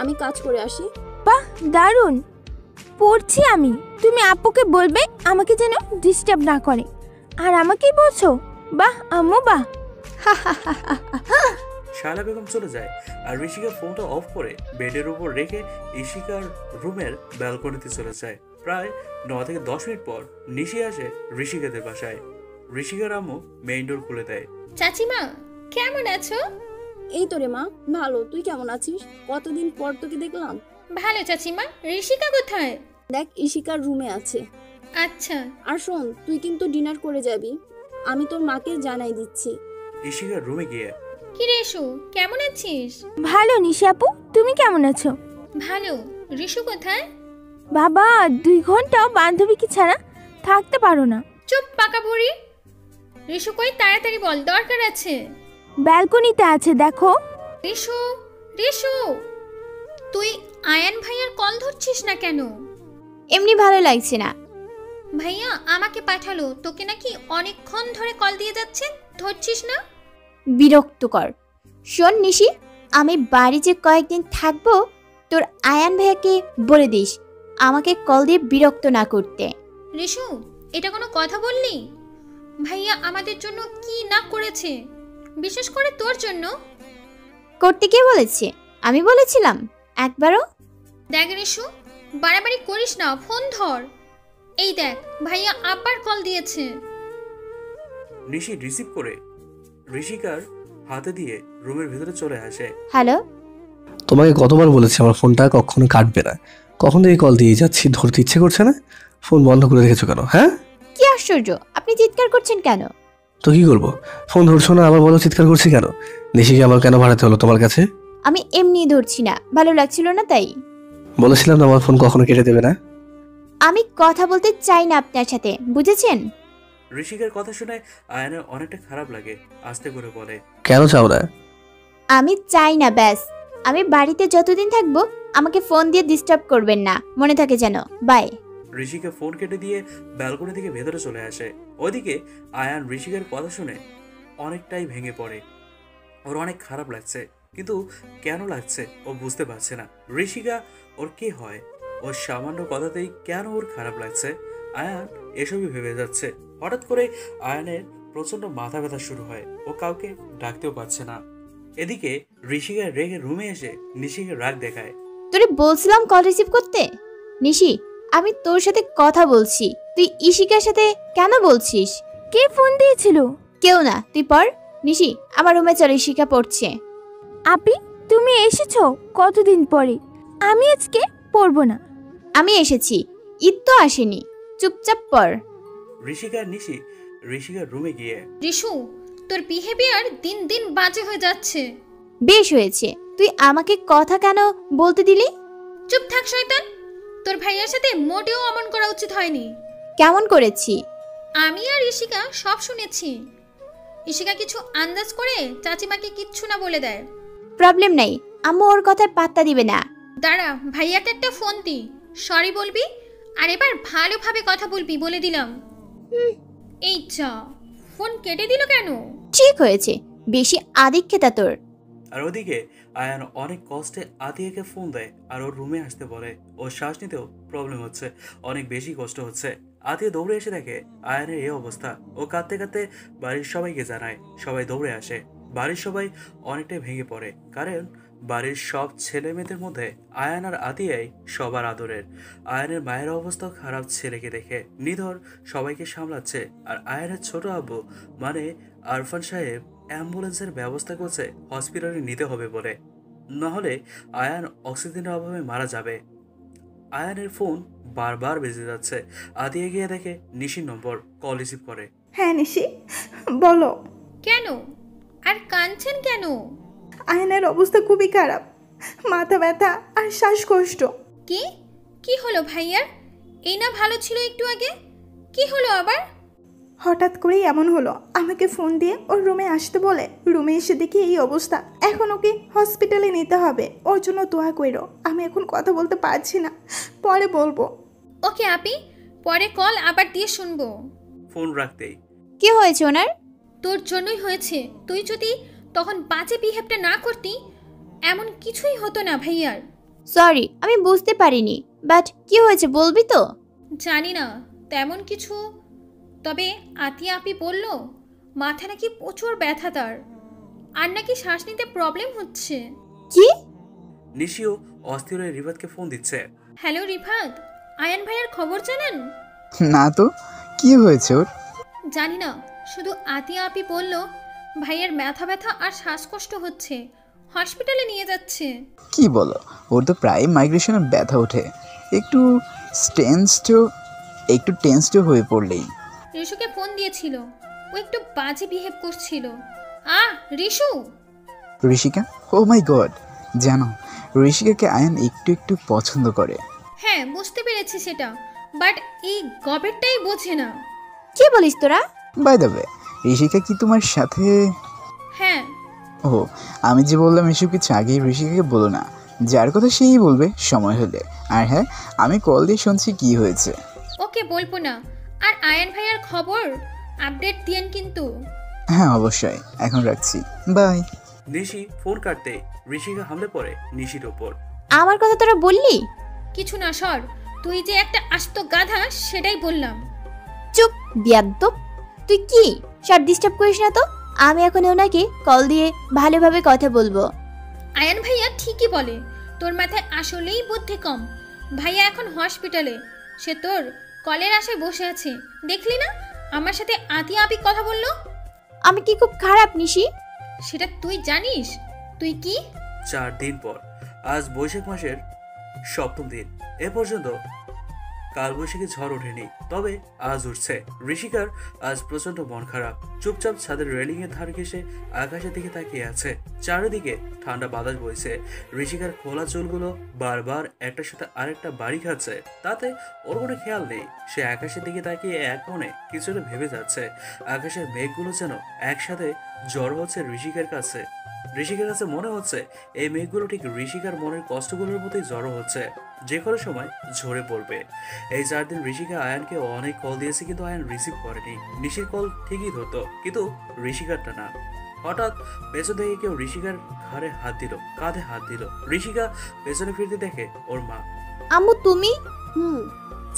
আমি কাজ করে আসি। বাহ, দারুণ পড়ছি আমি। তুমি আপুকে বলবে আমাকে যেন ডিস্টার্ব না করে, আর আমাকেই বলছো বাহ আম্মু বাহ। শায়লা বেগম চলে যায় আর ঋষিকা ফোনটা অফ করে বেডের উপর রেখে ইশিকার রুমের ব্যালকনিতে চলে যায়। প্রায় 9 থেকে 10 মিনিট পর নিশি আসে ঋষিকাদের বাসায়। ঋষিকার আম্মু মেইন ডোর খুলে দেয়। চাচিমা, কেমন আছো? এই তো রে মা, ভালো। তুই কেমন আছিস? কতদিন পর তোকে দেখলাম। ভালো চাচিমা। ঋষিকা কোথায়? দেখ, ইশিকার রুমে আছে। আচ্ছা। আর শোন, তুই কিন্তু ডিনার করে যাবি, আমি তোর মাকে জানাই দিচ্ছি। ইশিকার রুমে গিয়ে, কি রে ঋষু, কেমন আছিস? ভালো নিশি আপু, তুমি কেমন আছো? ভালো। ঋষু কোথায়? বাবা, 2 ঘন্টাও বান্ধবীকে ছাড়া থাকতে পারো না। চুপ পাকা বুড়ি। ঋষু কই, তাড়াতাড়ি বল, দরকার আছে। ব্যালকনিতে আছে, দেখো। ঋষু, ঋষু, তুই আয়ান ভাইয়ার কল ধরছিস না কেন? এমনি ভালো লাগছে না। ভাইয়া আমাকে পাঠালো, তোকে নাকি অনেকক্ষণ ধরে কল দিয়ে যাচ্ছে, ধরছিস না? বিরক্তকর। শোন নিশি, আমি বাড়ি যে কয়েকদিন থাকবো তোর আয়ান ভাইয়াকে বলে দিস আমাকে কল দিয়ে বিরক্ত না করতে। রিশু, এটা কোনো কথা বললি? ভাইয়া আমাদের জন্য কি না করেছে, বিশেষ করে তোর জন্য। করতে কে বলেছে? আমি বলেছিলাম একবারও? দেখ রিশু, বাড়াবাড়ি করিস না, ফোন ধর। এই দেখ, ভাইয়া আবার কল দিয়েছে। নিশি রিসিভ করে ঋষিকার হাতে দিয়ে রুমের ভিতরে চলে আসে। হ্যালো, তোমাকে কতবার বলেছি আমার ফোনটা কখনো কাটবে না, কখন থেকে কল দিয়ে যাচ্ছি, ধরতে ইচ্ছে করছে না। ফোন বন্ধ করে রেখেছো কেন? হ্যাঁ, কি আশ্চর্য, আপনি চিৎকার করছেন কেন? তো কি করবো, ফোন ধরছো না আবার বলো চিৎকার করছি কেন? নিশিকে আবার কেন ভাড়াতে হলো তোমার কাছে? আমি এমনি ধরছি না, ভালো লাগছিল না তাই। বলেছিলাম না আমার ফোন কখনো কেটে দেবে না। আমি কথা বলতে চাই না আপনার সাথে, বুঝেছেন? ঋষিকার কথা শুনে আয়ানের অনেকটা খারাপ লাগে, আস্তে করে বলে, কেন চাও না? আমি চাই না, ব্যাস। আমি বাড়িতে যতদিন থাকবো আমাকে ফোন দিয়ে ডিস্টার্ব করবেন না, মনে থাকে যেন। বাই। ঋষিকা ফোন কেটে দিয়ে ব্যালকনি থেকে ভেতরে চলে আসে। ওইদিকে আয়ান ঋষিকার কথা শুনে অনেকটাই ভেঙে পড়ে। ওর অনেক খারাপ লাগছে, কিন্তু কেন লাগছে ও বুঝতে পারছে না। ঋষিকা ওর কে হয়? ওর সামান্য কথাতেই কেন ওর খারাপ লাগছে? আয়ান এসবই ভেবে যাচ্ছে। হঠাৎ করে আয়ানের প্রচন্ড মাথা ব্যথা শুরু হয়, ও কাউকে ডাকতেও পারছে না। এদিকে ঋষিকা রেগে রুমে এসে নিশিকে রাগ দেখায়। তোরে বলছিলাম কল রিসিভ করতে। নিশি, আমি তোর সাথে কথা বলছি, তুই ইশিকার সাথে কেন বলছিস? কে ফোন দিয়েছিল? কেউ না, তুই পড়। নিশি, আমার রুমে চল, ইশিকা পড়ছে। আপি, তুমি এসেছো কতদিন পরে? আমি আজকে পড়বো না। আমি এসেছি, ঈদ তো আসেনি, চুপচাপ পড়। ঋষিকা আর নিশি ঋষিকার রুমে গিয়ে, রিশু, তোর বিহেভিয়ার দিন দিন বাজে হয়ে যাচ্ছে। বেশ হয়েছে, তুই আমাকে কথা কেন বলতে দিলি? চুপ থাক শয়তান, তোর ভাইয়ের সাথে মোটেও অমন করা উচিত হয়নি। কেমন করেছি? আমি আর ইশিকা সব শুনেছি। ইশিকা কিছু আন্দাজ করে চাচিমাকে কিচ্ছু না বলে দেয়। প্রবলেম নাই, আম্মু ওর কথায় পাত্তা দিবে না। দাঁড়া, ভাইয়াকে একটা ফোন দি, সরি বলবি, আর এবার ভালোভাবে কথা বলবি বলে দিলাম। এই যা, ফোন কেটে দিল কেন? ঠিক হয়েছে, বেশি আদিক্ষেতা তোর। আর ওদিকে আয়ান অনেক কষ্টে আতিয়াকে ফোন দেয় আর ওর রুমে আসতে বলে। ওর শ্বাস নিতেও প্রবলেম হচ্ছে, অনেক বেশি কষ্ট হচ্ছে। আতিয়া দৌড়ে এসে দেখে আয়ানের এই অবস্থা। ও কাঁদতে কাঁদতে বাড়ির সবাইকে জানায়, সবাই দৌড়ে আসে। বাড়ির সবাই অনেকটাই ভেঙে পড়ে, কারণ বাড়ির সব ছেলে মেয়েদের মধ্যে আয়ান আর আতিয়াই সবার আদরের। আয়ানের মায়ের অবস্থাও খারাপ ছেলেকে দেখে। নিধর সবাইকে সামলাচ্ছে, আর আয়ানের ছোট আব্বু মানে আরফান সাহেব অ্যাম্বুলেন্সের ব্যবস্থা করছে হসপিটালে নিতে হবে বলে, নাহলে আয়ান অক্সিজেনের অভাবে মারা যাবে। আয়ানের ফোন বারবার বেজে যাচ্ছে। আদিয়া গিয়ে দেখে নিশির নম্বর, কল রিসিভ করে। হ্যাঁ নিশি, বলো। কেন আর কাঁদছেন কেন? আয়নের অবস্থা খুবই খারাপ, মাথা ব্যথা আর শ্বাসকষ্ট। কি কি হলো ভাইয়ার? এই না ভালো ছিল একটু আগে, কি হলো আবার? হঠাৎ করেই এমন হলো, আমাকে ফোন দিয়ে ওর রুমে আসতে বলে। রুমে এসে দেখি এই অবস্থা, এখন ওকে হসপিটালে নিতে হবে। ওর জন্য দোয়া কইরো। আমি এখন কথা বলতে পারছি না, পরে বলবো। ওকে আপি, পরে কল আবার দিয়ে শুনবো। ফোন রাখতেই, কি হয়েছে ওনার? তোর জন্যই হয়েছে, তুই যদি তখন বাজে বিহেভটা না করতি এমন কিছুই হতো না ভাইয়ার। সরি, আমি বুঝতে পারিনি, বাট কি হয়েছে বলবি তো? জানি না তেমন কিছু, তবে আতিয়া আপি বলল মাথা নাকি প্রচুর ব্যথা তার, আর নাকি শ্বাস নিতে প্রবলেম হচ্ছে। কি? নিশিও অস্থির হয়ে রিফাতকে ফোন দিচ্ছে। হ্যালো রিফাত, আয়ান ভাইয়ার খবর জানেন? না তো, কি হয়েছে ওর? জানি না, শুধু আতিয়া আপি বলল ভাইয়ের মাথা ব্যথা আর শ্বাসকষ্ট হচ্ছে, হসপিটালে নিয়ে যাচ্ছে। কি বলো, ওর তো প্রায় মাইগ্রেশনের ব্যথা ওঠে, একটু টেন্সড হয়ে পড়লেই। রিশুকে ফোন দিয়েছিল, ও একটু বাজে বিহেভ করছিল। রিশু। ঋষিকা? ও মাই গড, জানো ঋষিকাকে আয়ান একটু একটু পছন্দ করে। হ্যাঁ বুঝতে পেরেছি সেটা, বাট এই গবেরটাই বোঝে না। কি বলিস তোরা? বাই দ্য ওয়ে, ঋষিকা কি তোমার সাথে? হ্যাঁ। ও, আমি যে বললাম এসব কিছু আগেই ঋষিকাকে বলো না, যার কথা সেই বলবে সময় হলে। আর হ্যাঁ, আমি কল দিয়ে শুনছি কি হয়েছে। ওকে বলবো না, আর আয়ান ভাইয়ার খবর আপডেট দিয়েন কিন্তু। হ্যাঁ অবশ্যই, এখন রাখছি, বাই। নিশি ফোন কাটতে ঋষিকা হামলে পড়ে নিশির ওপর। আমার কথা তোরা বললি? কিছু না সর, তুই যে একটা আস্ত গাধা সেটাই বললাম। চুপ বিয়াদ্দব, তুই কি সব ডিস্টার্ব করিস না তো। আমি এখন ওনাকে কল দিয়ে ভালোভাবে কথা বলবো। আয়ান ভাইয়া ঠিকই বলে, তোর মাথায় আসলেই বুদ্ধি কম। ভাইয়া এখন হসপিটালে, সে তোর কলের আশায় বসে আছে। দেখলি না আমার সাথে আতি আপি কথা বললো? আমি কি খুব খারাপ নিশি? সেটা তুই জানিস? তুই কি 4 দিন পর, আজ বৈশাখ মাসের 7ম দিন। এ পর্যন্ত কালবৈশাখী ঝড় ওঠেনি, তবে আজ উঠছে। ঋষিকার আজ প্রচন্ড মন খারাপ। চুপচাপ ছাদের রেলিং এর ধার ঘেঁষে আকাশের দিকে তাকিয়ে আছে। চারিদিকে ঠান্ডা বাতাস বইছে। ঋষিকার খোলা চুলগুলো বারবার একটার সাথে আরেকটা বাড়ি খাচ্ছে, তাতে ওর কোনো খেয়াল নেই। সে আকাশের দিকে তাকিয়ে এক মনে কিছুটা ভেবে যাচ্ছে। আকাশের মেঘগুলো যেন একসাথে জড়ো হচ্ছে ঋষিকার কাছে। ঋষিকার কাছে মনে হচ্ছে এই মেঘগুলো ঠিক ঋষিকার মনের কষ্টগুলোর মতোই জড়ো হচ্ছে, যে কোনো সময় ঝরে পড়বে। এই 4 দিন ঋষিকা আয়ানকে অনেক কল দিয়েছে, কিন্তু আয়ান রিসিভ করেনি। নিশির কল ঠিকই ধরতো, কিন্তু ঋষিকারটা না। হঠাৎ পেছন থেকে কেউ ঋষিকার ঘাড়ে হাত দিল, কাঁধে হাত দিল। ঋষিকা পেছনে ফিরতে দেখে ওর মা। আম্মু তুমি?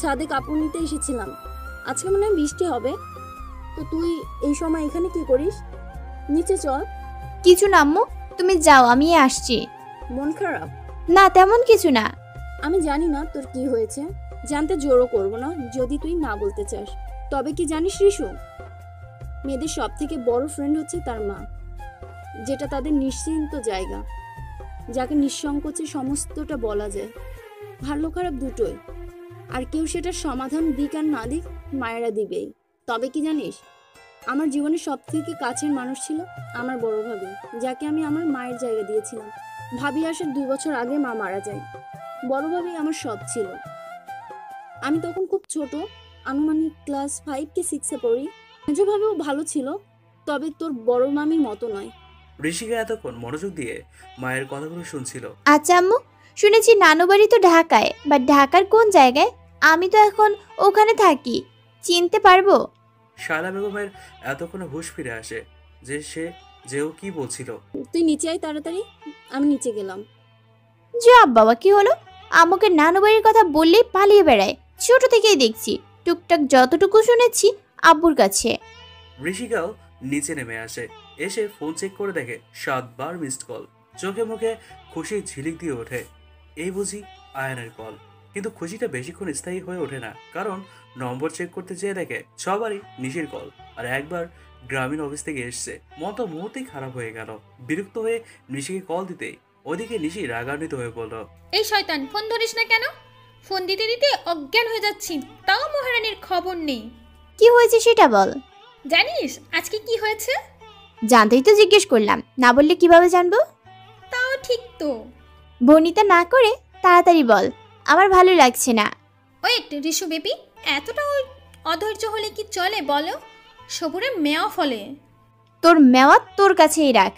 ছাদে কাপড় নিতে এসেছিলাম, আজকে মনে হয় বৃষ্টি হবে, তো তুই এই সময় এখানে কি করিস? নিচে চল। কিছু না আম্মু, তুমি যাও, আমি আসছি। মন খারাপ? না তেমন কিছু না। আমি জানি না তোর কি হয়েছে, জানতে জোরও করবো না যদি তুই না বলতে চাস। তবে কি জানিস রিশু, মেয়েদের সব থেকে বড় ফ্রেন্ড হচ্ছে তার মা, যেটা তাদের নিশ্চিন্ত জায়গা, যাকে নিঃসংকোচে সমস্তটা বলা যায়, ভালো খারাপ দুটোই। আর কেউ সেটার সমাধান দিক আর না দিক, মায়েরা দিবেই। তবে কি জানিস, আমার জীবনের সব থেকে কাছের মানুষ ছিল আমার বড় ভাবি, যাকে আমি আমার মায়ের জায়গা দিয়েছিলাম। ভাবি আসার 2 বছর আগে মা মারা যায়। বড় ভাবি আমার সব ছিল। আমি তখন খুব ছোট, আনুমানিক ক্লাস 5 কি 6-এ পড়ি। মেজভাবেও ভালো ছিল, তবে তোর বড় মামির মতো নয়। ঋষিকা এতক্ষণ মনোযোগ দিয়ে মায়ের কথাগুলো শুনছিল। আচ্ছা আম্মু, শুনেছি নানু বাড়ি তো ঢাকায়, বাট ঢাকার কোন জায়গায়? আমি তো এখন ওখানে থাকি, চিনতে পারবো? শায়লা বেগমের এতক্ষণে হুঁশ ফিরে আসে যে ও কি বলছিল। তুই নিচে আয় তাড়াতাড়ি। আমি নিচে গেলাম। যা বাবা, কি হলো? আমাকে নানু বাড়ির কথা বললেই পালিয়ে বেড়ায়। ছোট থেকেই দেখছি, টুকটাক যতটুকু শুনেছি আব্বুর কাছে। ঋষিকাও নিচে নেমে আসে, এসে ফোন চেক করে দেখে 7 বার মিসড কল। চোখে মুখে খুশি ঝিলিক দিয়ে ওঠে। এই বুঝি আয়ানের কল। কিন্তু খুশিটা বেশিক্ষণ স্থায়ী হয়ে ওঠে না, কারণ নম্বর চেক করতে যেয়ে দেখে সবারই নিশির কল। আর একবার গ্রামীণ অফিস থেকে এসছে। মন তো মুহূর্তেই খারাপ হয়ে গেল। বিরক্ত হয়ে নিশিকে কল দিতেই ওইদিকে নিশি রাগান্বিত হয়ে বলল, এই শয়তান, ফোন ধরিস না কেন? ফোন দিতে দিতে অজ্ঞান হয়ে যাচ্ছি, তাও মহারানীর খবর নেই। কি হয়েছে সেটা বল। জানিস আজকে কি হয়েছে? জানতেই তো জিজ্ঞেস করলাম, না বললে কিভাবে জানবো? তাও ঠিক তো। বনিতা না করে তাড়াতাড়ি বল, আমার ভালো লাগছে না। ওয়েট রিশু বেবি, এতটা অধৈর্য হলে কি চলে বলো? সবুরে মেয়া ফলে। তোর মেওয়া তোর কাছেই রাখ।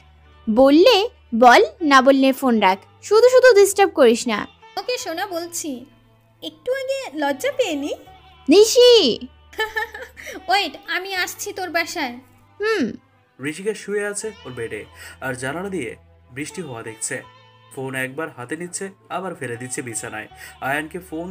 বললে বল, না বললে ফোন রাখ। শুধু শুধু ডিস্টার্ব করিস না। ওকে শোনা বলছি, একটু আগে লজ্জা পেয়েনি? নিশি ওয়েট, আমি আসছি তোর বাসায়। ঋষিকা শুয়ে আছে ওর বেডে, আর জানালা দিয়ে বৃষ্টি হওয়া দেখছে। ফোন একবার হাতে নিচ্ছে, আবার ফেলে দিচ্ছে বিছানায়। আয়ানকে ফোন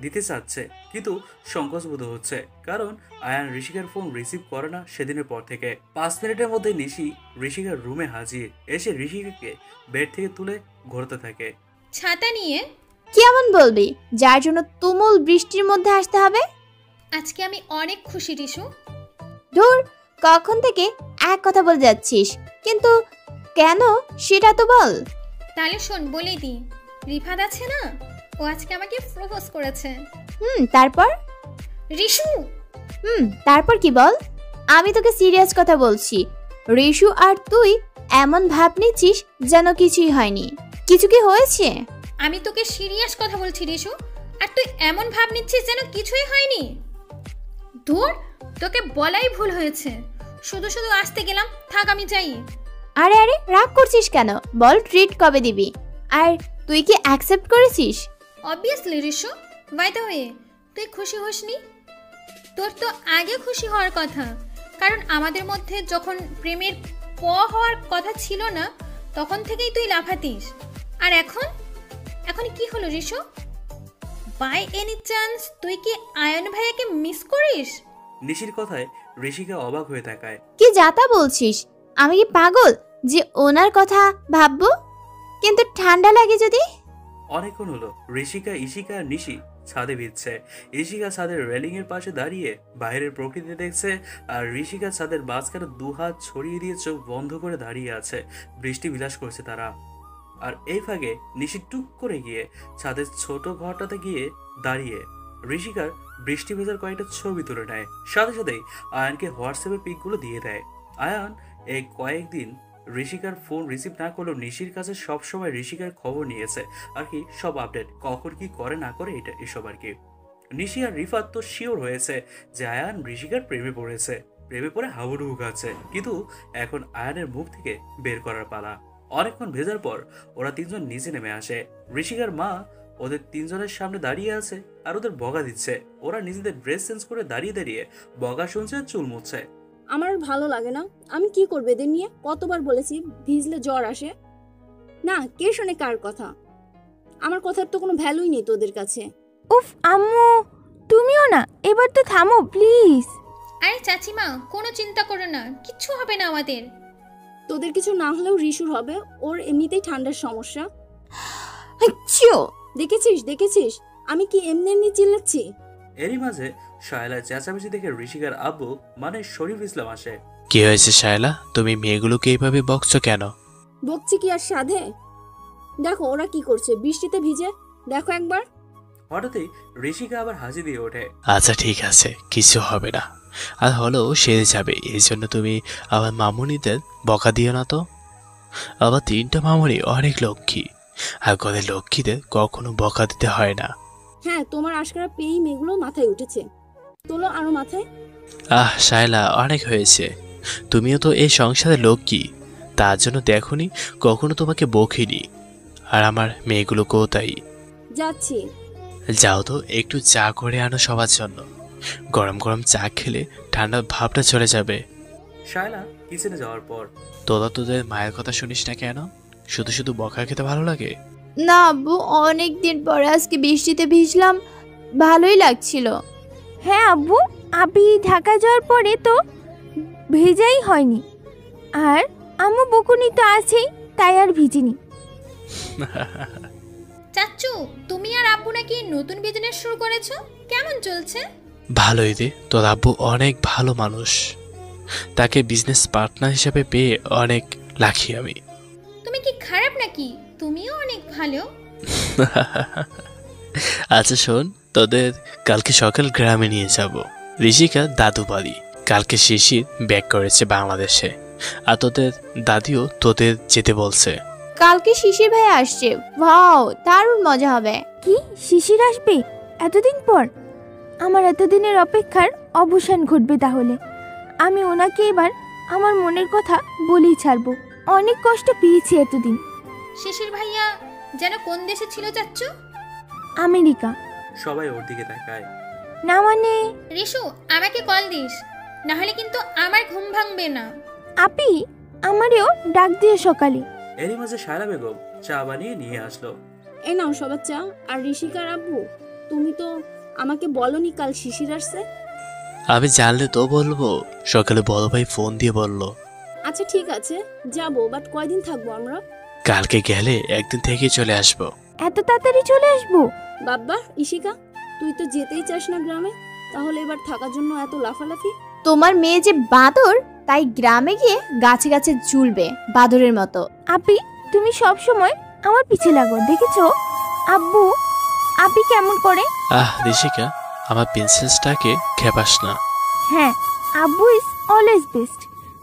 দিতে চাচ্ছে, কিন্তু সংকোচ বোধ হচ্ছে, কারণ আয়ান ঋষিকার ফোন রিসিভ করে না সেদিনের পর থেকে। 5 মিনিটের মধ্যে নিশি ঋষিকার রুমে হাজির। এসে ঋষিকাকে বেড থেকে তুলে ঘোরাতে থাকে। ছাতা নিয়ে? কেমন বলবি, যার জন্য তুমুল বৃষ্টির মধ্যে আসতে হবে? আজকে আমি অনেক খুশি রিশু। ধুর, কখন থেকে এক কথা বলে যাচ্ছিস, কিন্তু কেন সেটা তো বল। তাহলে শোন, বলে দি। রিফাত আছে না, ও আজকে আমাকে প্রপোজ করেছে। তারপর? রিশু তারপর কি বল? আমি তোকে সিরিয়াস কথা বলছি। রিশু আর তুই এমন ভাব নিচ্ছিস যেন কিছুই হয়নি। কিছু কি হয়েছে? আমি তোকে সিরিয়াস কথা বলছি রিশু, আর তুই এমন ভাব নিচ্ছিস যেন কিছুই হয়নি। ধুর, তোকে বলাই ভুল হয়েছে। শুধু শুধু আসতে গেলাম, থাক আমি যাই। আরে আরে, রাগ করছিস কেন? বল, ট্রিট কবে দিবি? আর তুই কি অ্যাকসেপ্ট করেছিস? Obviously Rishu. By the way, তুই খুশি হসনি? তোর তো আগে খুশি হওয়ার কথা, কারণ আমাদের মধ্যে যখন প্রেমের হওয়ার কথা ছিল না, তখন থেকেই তুই লাফাতিস। আর এখন এখন কি হলো রিশু? বাই এনি চান্স তুই কি আয়ন ভাইয়াকে মিস করিস? নিশির কথায় ঋষিকা অবাক হয়ে তাকায়। কি যাতা বলছিস? আমি কি পাগল যে ওনার কথা ভাববো? কিন্তু ঠান্ডা লাগে যদি? অনেকক্ষণ হলো ঋষিকা, ইশিকা আর নিশি ছাদে ভিজছে। ইশিকা ছাদের রেলিং এর পাশে দাঁড়িয়ে বাইরের প্রকৃতি দেখছে, আর ঋষিকা ছাদের মাঝখানে দুহাত ছড়িয়ে দিয়ে চোখ বন্ধ করে দাঁড়িয়ে আছে। বৃষ্টি বিলাস করছে তারা। আর এই ফাঁকে নিশি টুক করে গিয়ে ছাদের ছোট ঘরটাতে গিয়ে দাঁড়িয়ে ঋষিকার বৃষ্টি ভেজার কয়েকটা ছবি তুলে নেয়। সাথে সাথেই আয়ানকে হোয়াটসঅ্যাপে পিকগুলো দিয়ে দেয়। আয়ান এই কয়েকদিন ঋষিকার ফোন রিসিভ না করলেও নিশির কাছে সবসময় ঋষিকার খবর নিয়েছে আর কি, সব আপডেট, কখন কি করে না করে এটা এসব আর কি। নিশি আর রিফাত তো শিওর হয়েছে যে আয়ান ঋষিকার প্রেমে পড়েছে, প্রেমে পড়ে হাবুডুবু খাচ্ছে। কিন্তু এখন আয়ানের মুখ থেকে বের করার পালা। অনেকক্ষণ ভেজার পর ওরা তিনজন নিচে নেমে আসে। ঋষিকার মা ওদের তিনজনের সামনে দাঁড়িয়ে আছে আর ওদের বকা দিচ্ছে। ওরা নিজেদের ড্রেস চেঞ্জ করে দাঁড়িয়ে দাঁড়িয়ে বকা শুনছে আর চুল মুছছে। আমার ভালো লাগে না। আমি কি করব এদের নিয়ে? কতবার বলেছি ভিজলে জ্বর আসে। না, কে শোনে কার কথা? আমার কথার তো কোনো ভ্যালুই নেই তোদের কাছে। উফ আম্মু, তুমিও না, এবার তো থামো প্লিজ। আরে চাচিমা, কোনো চিন্তা করো না, কিচ্ছু হবে না আমাদের। তোদের কিছু না হলেও রিশুর হবে, ওর এমনিতেই ঠান্ডার সমস্যা। দেখেছিস আমি কি এমনি চিল্লাচ্ছি? এরই মাঝে শায়লা চেঁচামেচি দেখে ঋষিকার আব্বু মানে শরীফ ইসলাম আসে। কি হয়েছে শায়লা, তুমি মেয়েগুলোকে এইভাবে বকছো কেন? বকছি কি আর সাধে? দেখো ওরা কি করছে, বৃষ্টিতে ভিজে, দেখো একবার। হঠাৎই ঋষিকা আবার হাসি দিয়ে ওঠে। আচ্ছা ঠিক আছে, কিছু হবে না, আর হলেও সেরে যাবে। এই জন্য তুমি আমার মামুনিদের বকা দিও না তো। আবার তিনটা মামুনি অনেক লক্ষ্মী, আর ঘরের লক্ষ্মীদের কখনো বকা দিতে হয় না। হ্যাঁ, তোমার আশকারা পেয়েই মেয়েগুলো মাথায় উঠেছে, তোলো আরো মাথায়। শায়লা, অনেক হয়েছে। তুমিও তো এই সংসারের লক্ষ্মী, তার জন্য দেখোনি কখনো তোমাকে বকিনি। আর আমার মেয়েগুলোকেও তাই। যাচ্ছি। যাও তো, একটু চা করে আনো সবার জন্য। গরম গরম চা খেলে ঠান্ডার ভাবটা চলে যাবে। শায়লা কিচেনে যাওয়ার পর, তোরা তোদের মায়ের কথা শুনিস না কেন? শুধু শুধু বকা খেতে ভালো লাগে? না আব্বু, অনেকদিন পরে আজকে বৃষ্টিতে ভিজলাম, ভালোই লাগছিল। হ্যাঁ আব্বু, আপনি ঢাকা যাওয়ার পরে তো ভেজাই হয়নি, আর আম্মু বকুনি তো আছেই, তাই আর ভিজিনি। চাচু, তুমি আর আব্বু নাকি নতুন বিজনেস শুরু করেছো, কেমন চলছে? ভালোই রে, তোর আব্বু অনেক ভালো মানুষ, তাকে বিজনেস পার্টনার হিসেবে পেয়ে অনেক লাকি আমি। তুমি কি খারাপ নাকি? তুমিও অনেক ভালো। আচ্ছা শোন, তোদের কালকে সকাল গ্রামে নিয়ে যাব, ঋষিকা দাদু বাড়ি। কালকে শিশির ব্যাক করেছে বাংলাদেশে, আর তোদের দাদিও তোদের যেতে বলছে। কালকে শিশির ভাই আসছে, ওয়াও দারুণ মজা হবে। কি শিশির আসবে এতদিন পর? আমার এতদিনের অপেক্ষার অবসান ঘটবে তাহলে। আমি ওনাকে এবার আমার মনের কথা বলেই ছাড়বো। অনেক কষ্ট পেয়েছি এতদিন। শিশির ভাইয়া যেন কোন দেশে ছিল চাচু? আমেরিকা। সবাই ওর দিকে তাকায়। না মানে? রিশু, আমাকে কল দিস, না হলে কিন্তু আমার ঘুম ভাঙবে না। আপি আমারেও ডাক দিয়ে সকালে। এরই মাঝে শায়লা বেগম চা বানিয়ে নিয়ে আসলো। এই নাও সবার চা। আর ঋষিকার আব্বু, তুমি তো আমাকে বলনি কাল শিশির আসছে। আমি জানলে তো বলবো, সকালে বড় ভাই ফোন দিয়ে বললো। আচ্ছা ঠিক আছে, যাবো, বাট কয়দিন থাকবো আমরা? কালকে গেলে একদিন থেকে চলে আসবো। এত তাড়াতাড়ি চলে আসবো? বাবা, ইশিকা তুই তো যেতেই চাস না গ্রামে, তাহলে এবার থাকার জন্য এত লাফালাফি? তোমার মেয়ে যে বাদর, তাই গ্রামে গিয়ে গাছে গাছে ঝুলবে বাদরের মতো। আপি তুমি সব সময় আমার পিছে লাগো, দেখেছো আব্বু আপি কেমন করে? ঋষিকা, আমার প্রিন্সেসটাকে খেপাস না। হ্যাঁ, আব্বু is always best.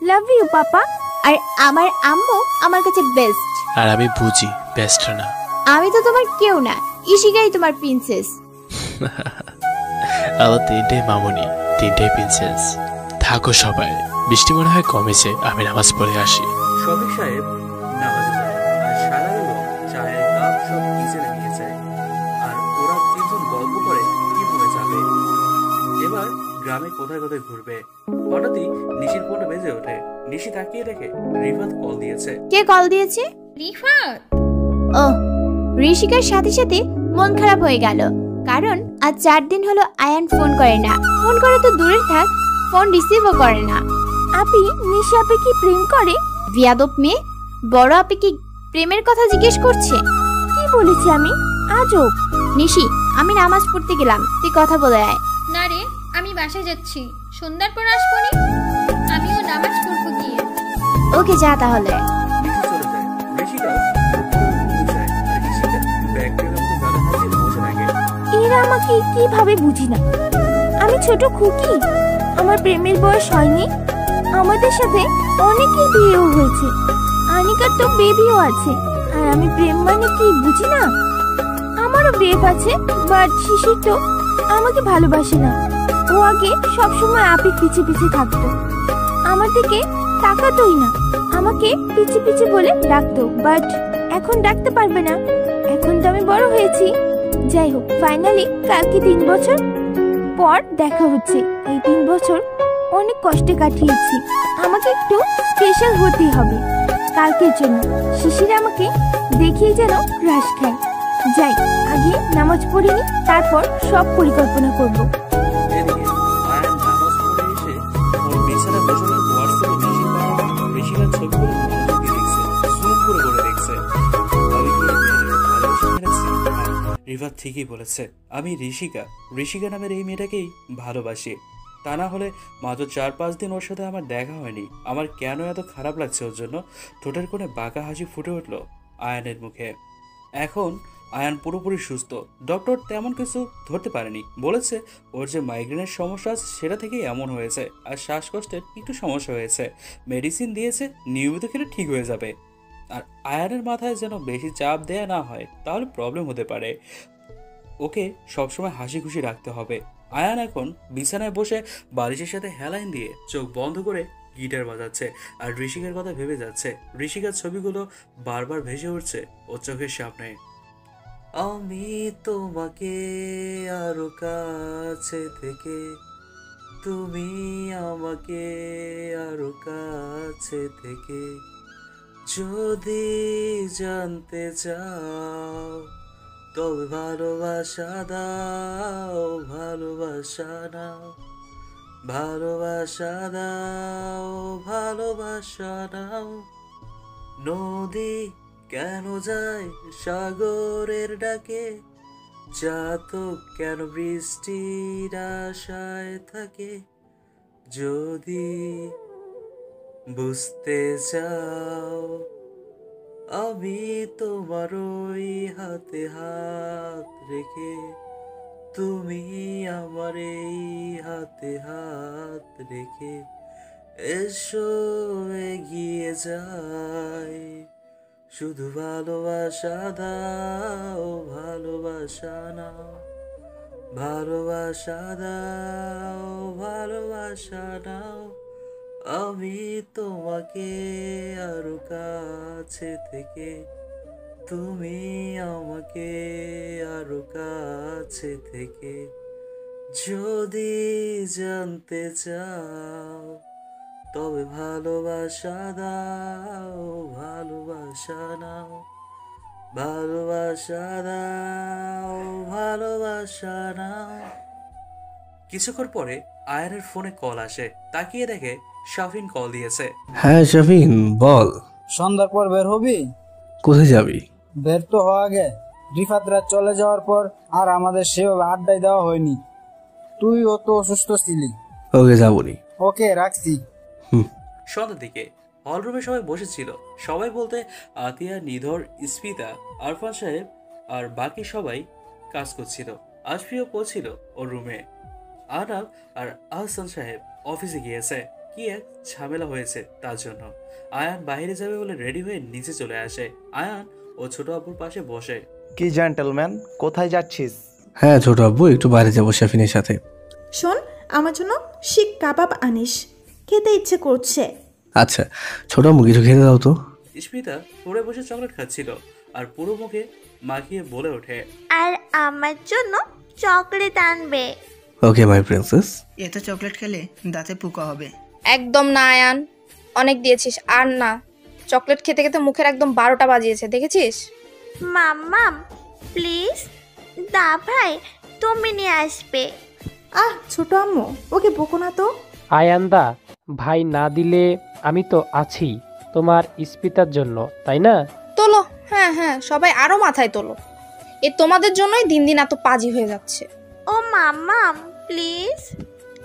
Love you papa. আর আমার আম্মু আমার কাছে বেস্ট। আর আমি বুঝি বেস্ট না। আমি তো তোমার কেউ না, ইশিকাই তোমার প্রিন্সেস। আমার তিনটাই মামুনি, তিনটাই প্রিন্সেস। থাকো সবাই, বৃষ্টি মনে হয় কমেছে, আমি নামাজ পড়ে আসি। শফিক সাহেব নামাজে যায়, আর শায়লা বেগম চায়ের কাপ সব কিচেনে নিয়ে যায়। আর ওরা তিনজন গল্প করে কিভাবে যাবে, এবার গ্রামে কোথায় কোথায় ঘুরবে। হঠাৎই নিশির ফোনটা বেজে ওঠে। নিশি তাকিয়ে দেখে রিফাত কল দিয়েছে। কে কল দিয়েছে? রিফাত। ও ঋষিকার সাথে সাথে মন খারাপ হয়ে গেল, কারণ আজ 4 দিন হলো আয়ান ফোন করে না। ফোন করে তো দূরের থাক, ফোন রিসিভও করে না। আপি, নিশি আপি কি প্রেম করে? বিয়াদব মেয়ে, বড় আপি কি প্রেমের কথা জিজ্ঞেস করছে? কি বলেছি আমি? আজব। নিশি, আমি নামাজ পড়তে গেলাম, তুই কথা বলে আয়। না রে, আমি বাসায় যাচ্ছি, সন্ধ্যার পর আসবনি। আমিও নামাজ পড়বো গিয়ে। ওকে, যা তাহলে। নিশি চলে যায়। ঋষিকা ঘুমিয়ে যায় আর ঋষিকা ব্যাগ টেবিলের মধ্যে গালে হাত দিয়ে বসে থাকে। এরা আমাকে কিভাবে বুঝি না? আমি ছোট খুকি, আমার প্রেমের বয়স হয়নি। আমাদের সাথে অনেকের বিয়েও হয়েছে, আনিকার তো বেবিও আছে, আর আমি প্রেম মানে কি বুঝি না? আমারও বেব আছে, বাট শিশির তো আমাকে ভালোবাসে না। ও আগে সবসময় আপি পিছে পিছে থাকতো, আমার দিকে তাকাতোই না, আমাকে পিছে পিছে বলে ডাকতো, বাট এখন ডাকতে পারবে না। এখন তো আমি বড় হয়েছি। যাই হোক, ফাইনালি কালকে 3 বছর পর দেখা হচ্ছে। এই 3 বছর অনেক কষ্টে কাটিয়েছি, আমাকে একটু স্পেশাল হতেই হবে কালকের জন্য। শিশির আমাকে দেখিয়ে যেন ক্রাশ খায়। যাই, আগে নামাজ পড়িনি, তারপর সব পরিকল্পনা করব। এদিকে আয়ান নামাজ পড়ে এসে ওর বিছানায় বসে বসে হোয়াটসঅ্যাপে ঋষিকার ছবিগুলো মনোযোগ দিয়ে দেখছে, জুম করে করে দেখছে। আমি কি মেয়েটাকে ভালোবেসে ফেলেছি? রিভা ঠিকই বলেছে, আমি ঋষিকা নামের এই মেয়েটাকেই ভালোবাসি। তা না হলে মাত্র 4-5 দিন ওর সাথে আমার দেখা হয়নি, আমার কেন এত খারাপ লাগছে ওর জন্য। ঠোঁটের কোণে বাঁকা হাসি ফুটে উঠল আয়ানের মুখে। এখন আয়ান পুরোপুরি সুস্থ, ডক্টর তেমন কিছু ধরতে পারেনি, বলেছে ওর যে মাইগ্রেনের সমস্যা আছে সেটা থেকেই এমন হয়েছে, আর শ্বাসকষ্টের একটু সমস্যা হয়েছে, মেডিসিন দিয়েছে, নিয়মিত খেলে ঠিক হয়ে যাবে। আর আয়ানের মাথায় যেন বেশি চাপ দেয়া না হয়, তাহলে প্রবলেম হতে পারে। ওকে সবসময় হাসি খুশি রাখতে হবে। আয়ান এখন বিছানায় বসে বালিশের সাথে হেলাইন দিয়ে চোখ বন্ধ করে গিটার বাজাচ্ছে আর ঋষিকার কথা ভেবে যাচ্ছে। ঋষিকার ছবিগুলো বারবার ভেসে উঠছে ওর চোখের সামনে। আমি তোমাকে আরো কাছে থেকে, তুমি আমাকে আরো কাছে থেকে যদি জানতে চাও, তবে ভালোবাসা দাও, ভালোবাসা নাও, ভালোবাসা দাও, ভালোবাসা নাও। নদী কেন যায় সাগরের ডাকে, চাতক কেন বৃষ্টির আশায় থাকে, যদি বুঝতে চাও আমি তোমার ওই হাতে হাত রেখে, তুমি আমার এই হাতে হাত রেখে, এসো এগিয়ে যাই, শুধু ভালোবাসা দাও, ভালোবাসা নাও, ভালোবাসা দাও, ভালোবাসা নাও। আমি তোমাকে আরো কাছে থেকে, তুমি আমাকে আরো কাছে থেকে যদি জানতে চাও, তবে ভালোবাসা দাও, ভালোবাসা নাও, ভালোবাসা দাও, ভালোবাসা নাও। কিছুক্ষণ পরে আয়ানের ফোনে কল আসে, তাকিয়ে দেখে শাফিন কল দিয়েছে। হ্যাঁ শাফিন, বল। সন্ধ্যার পর বের হবি? কোথায় যাবি? বের তো হওয়া গে, রিফাত রাত চলে যাওয়ার পর আর আমাদের সেভাবে আড্ডায় দেওয়া হয়নি। তুইও তো অসুস্থ ছিলি। ওকে, যাবনি। ওকে, রাখছি। সন্ধ্যার দিকে হলরুমে সবাই বসেছিল। সবাই বলতে আতিয়া, নিধর, ইস্পিতা, আরফান সাহেব আর বাকি সবাই কাজ করছিল। আশফিও পৌঁছিল ওর রুমে। আনাব আর আহসান সাহেব অফিসে গিয়েছে, কি এক ঝামেলা হয়েছে তার জন্য। আয়ান বাইরে যাবে বলে রেডি হয়ে নিচে চলে আসে। আয়ান ও ছোট আব্বুর পাশে বসে। কি জেন্টলম্যান, কোথায় যাচ্ছিস? হ্যাঁ ছোট আব্বু, একটু বাইরে যাবো শাফিনের সাথে। শোন, আমার জন্য শিক কাবাব আনিস, খেতে ইচ্ছে করছে। আচ্ছা ছোট আম্মু, কিছু খেতে দাও তো। ইস্পিতা পড়ে বসে চকলেট খাচ্ছিল আর পুরো মুখে মাখিয়ে বলে ওঠে, আর আমার জন্য চকলেট আনবে। ওকে মাই প্রিন্সেস। এত চকলেট খেলে দাঁতে পোকা হবে। একদম না আয়ান, অনেক দিয়েছিস, আর না। চকলেট খেতে খেতে মুখের একদম 12টা বাজিয়েছে, দেখেছিস? মাম্মাম প্লিজ দা ভাই তুমি নিয়ে আসবে। ছোট আম্মু ওকে বকো না তো। আয়ান্দা ভাই না দিলে আমি তো আছি তোমার ইস্পিতার জন্য, তাই না? তোলো, হ্যাঁ হ্যাঁ, সবাই আরো মাথায় তোলো। এ তোমাদের জন্যই দিন দিন এত পাজি হয়ে যাচ্ছে। ও মাম্মাম প্লিজ,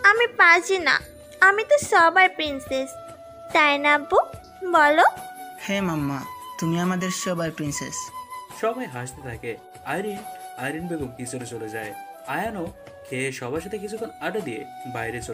আমি পাজি না, আমি তো সবার প্রিন্সেস, তাই না আব্বু বলো? হ্যাঁ মাম্মা, তুমি আমাদের সবার প্রিন্সেস। সবাই হাসতে থাকে। আইরিন বেগম কিচেনে চলে যায়। আয়ানও খেয়ে সবার সাথে কিছুক্ষণ আড্ডা দিয়ে বাইরে চলে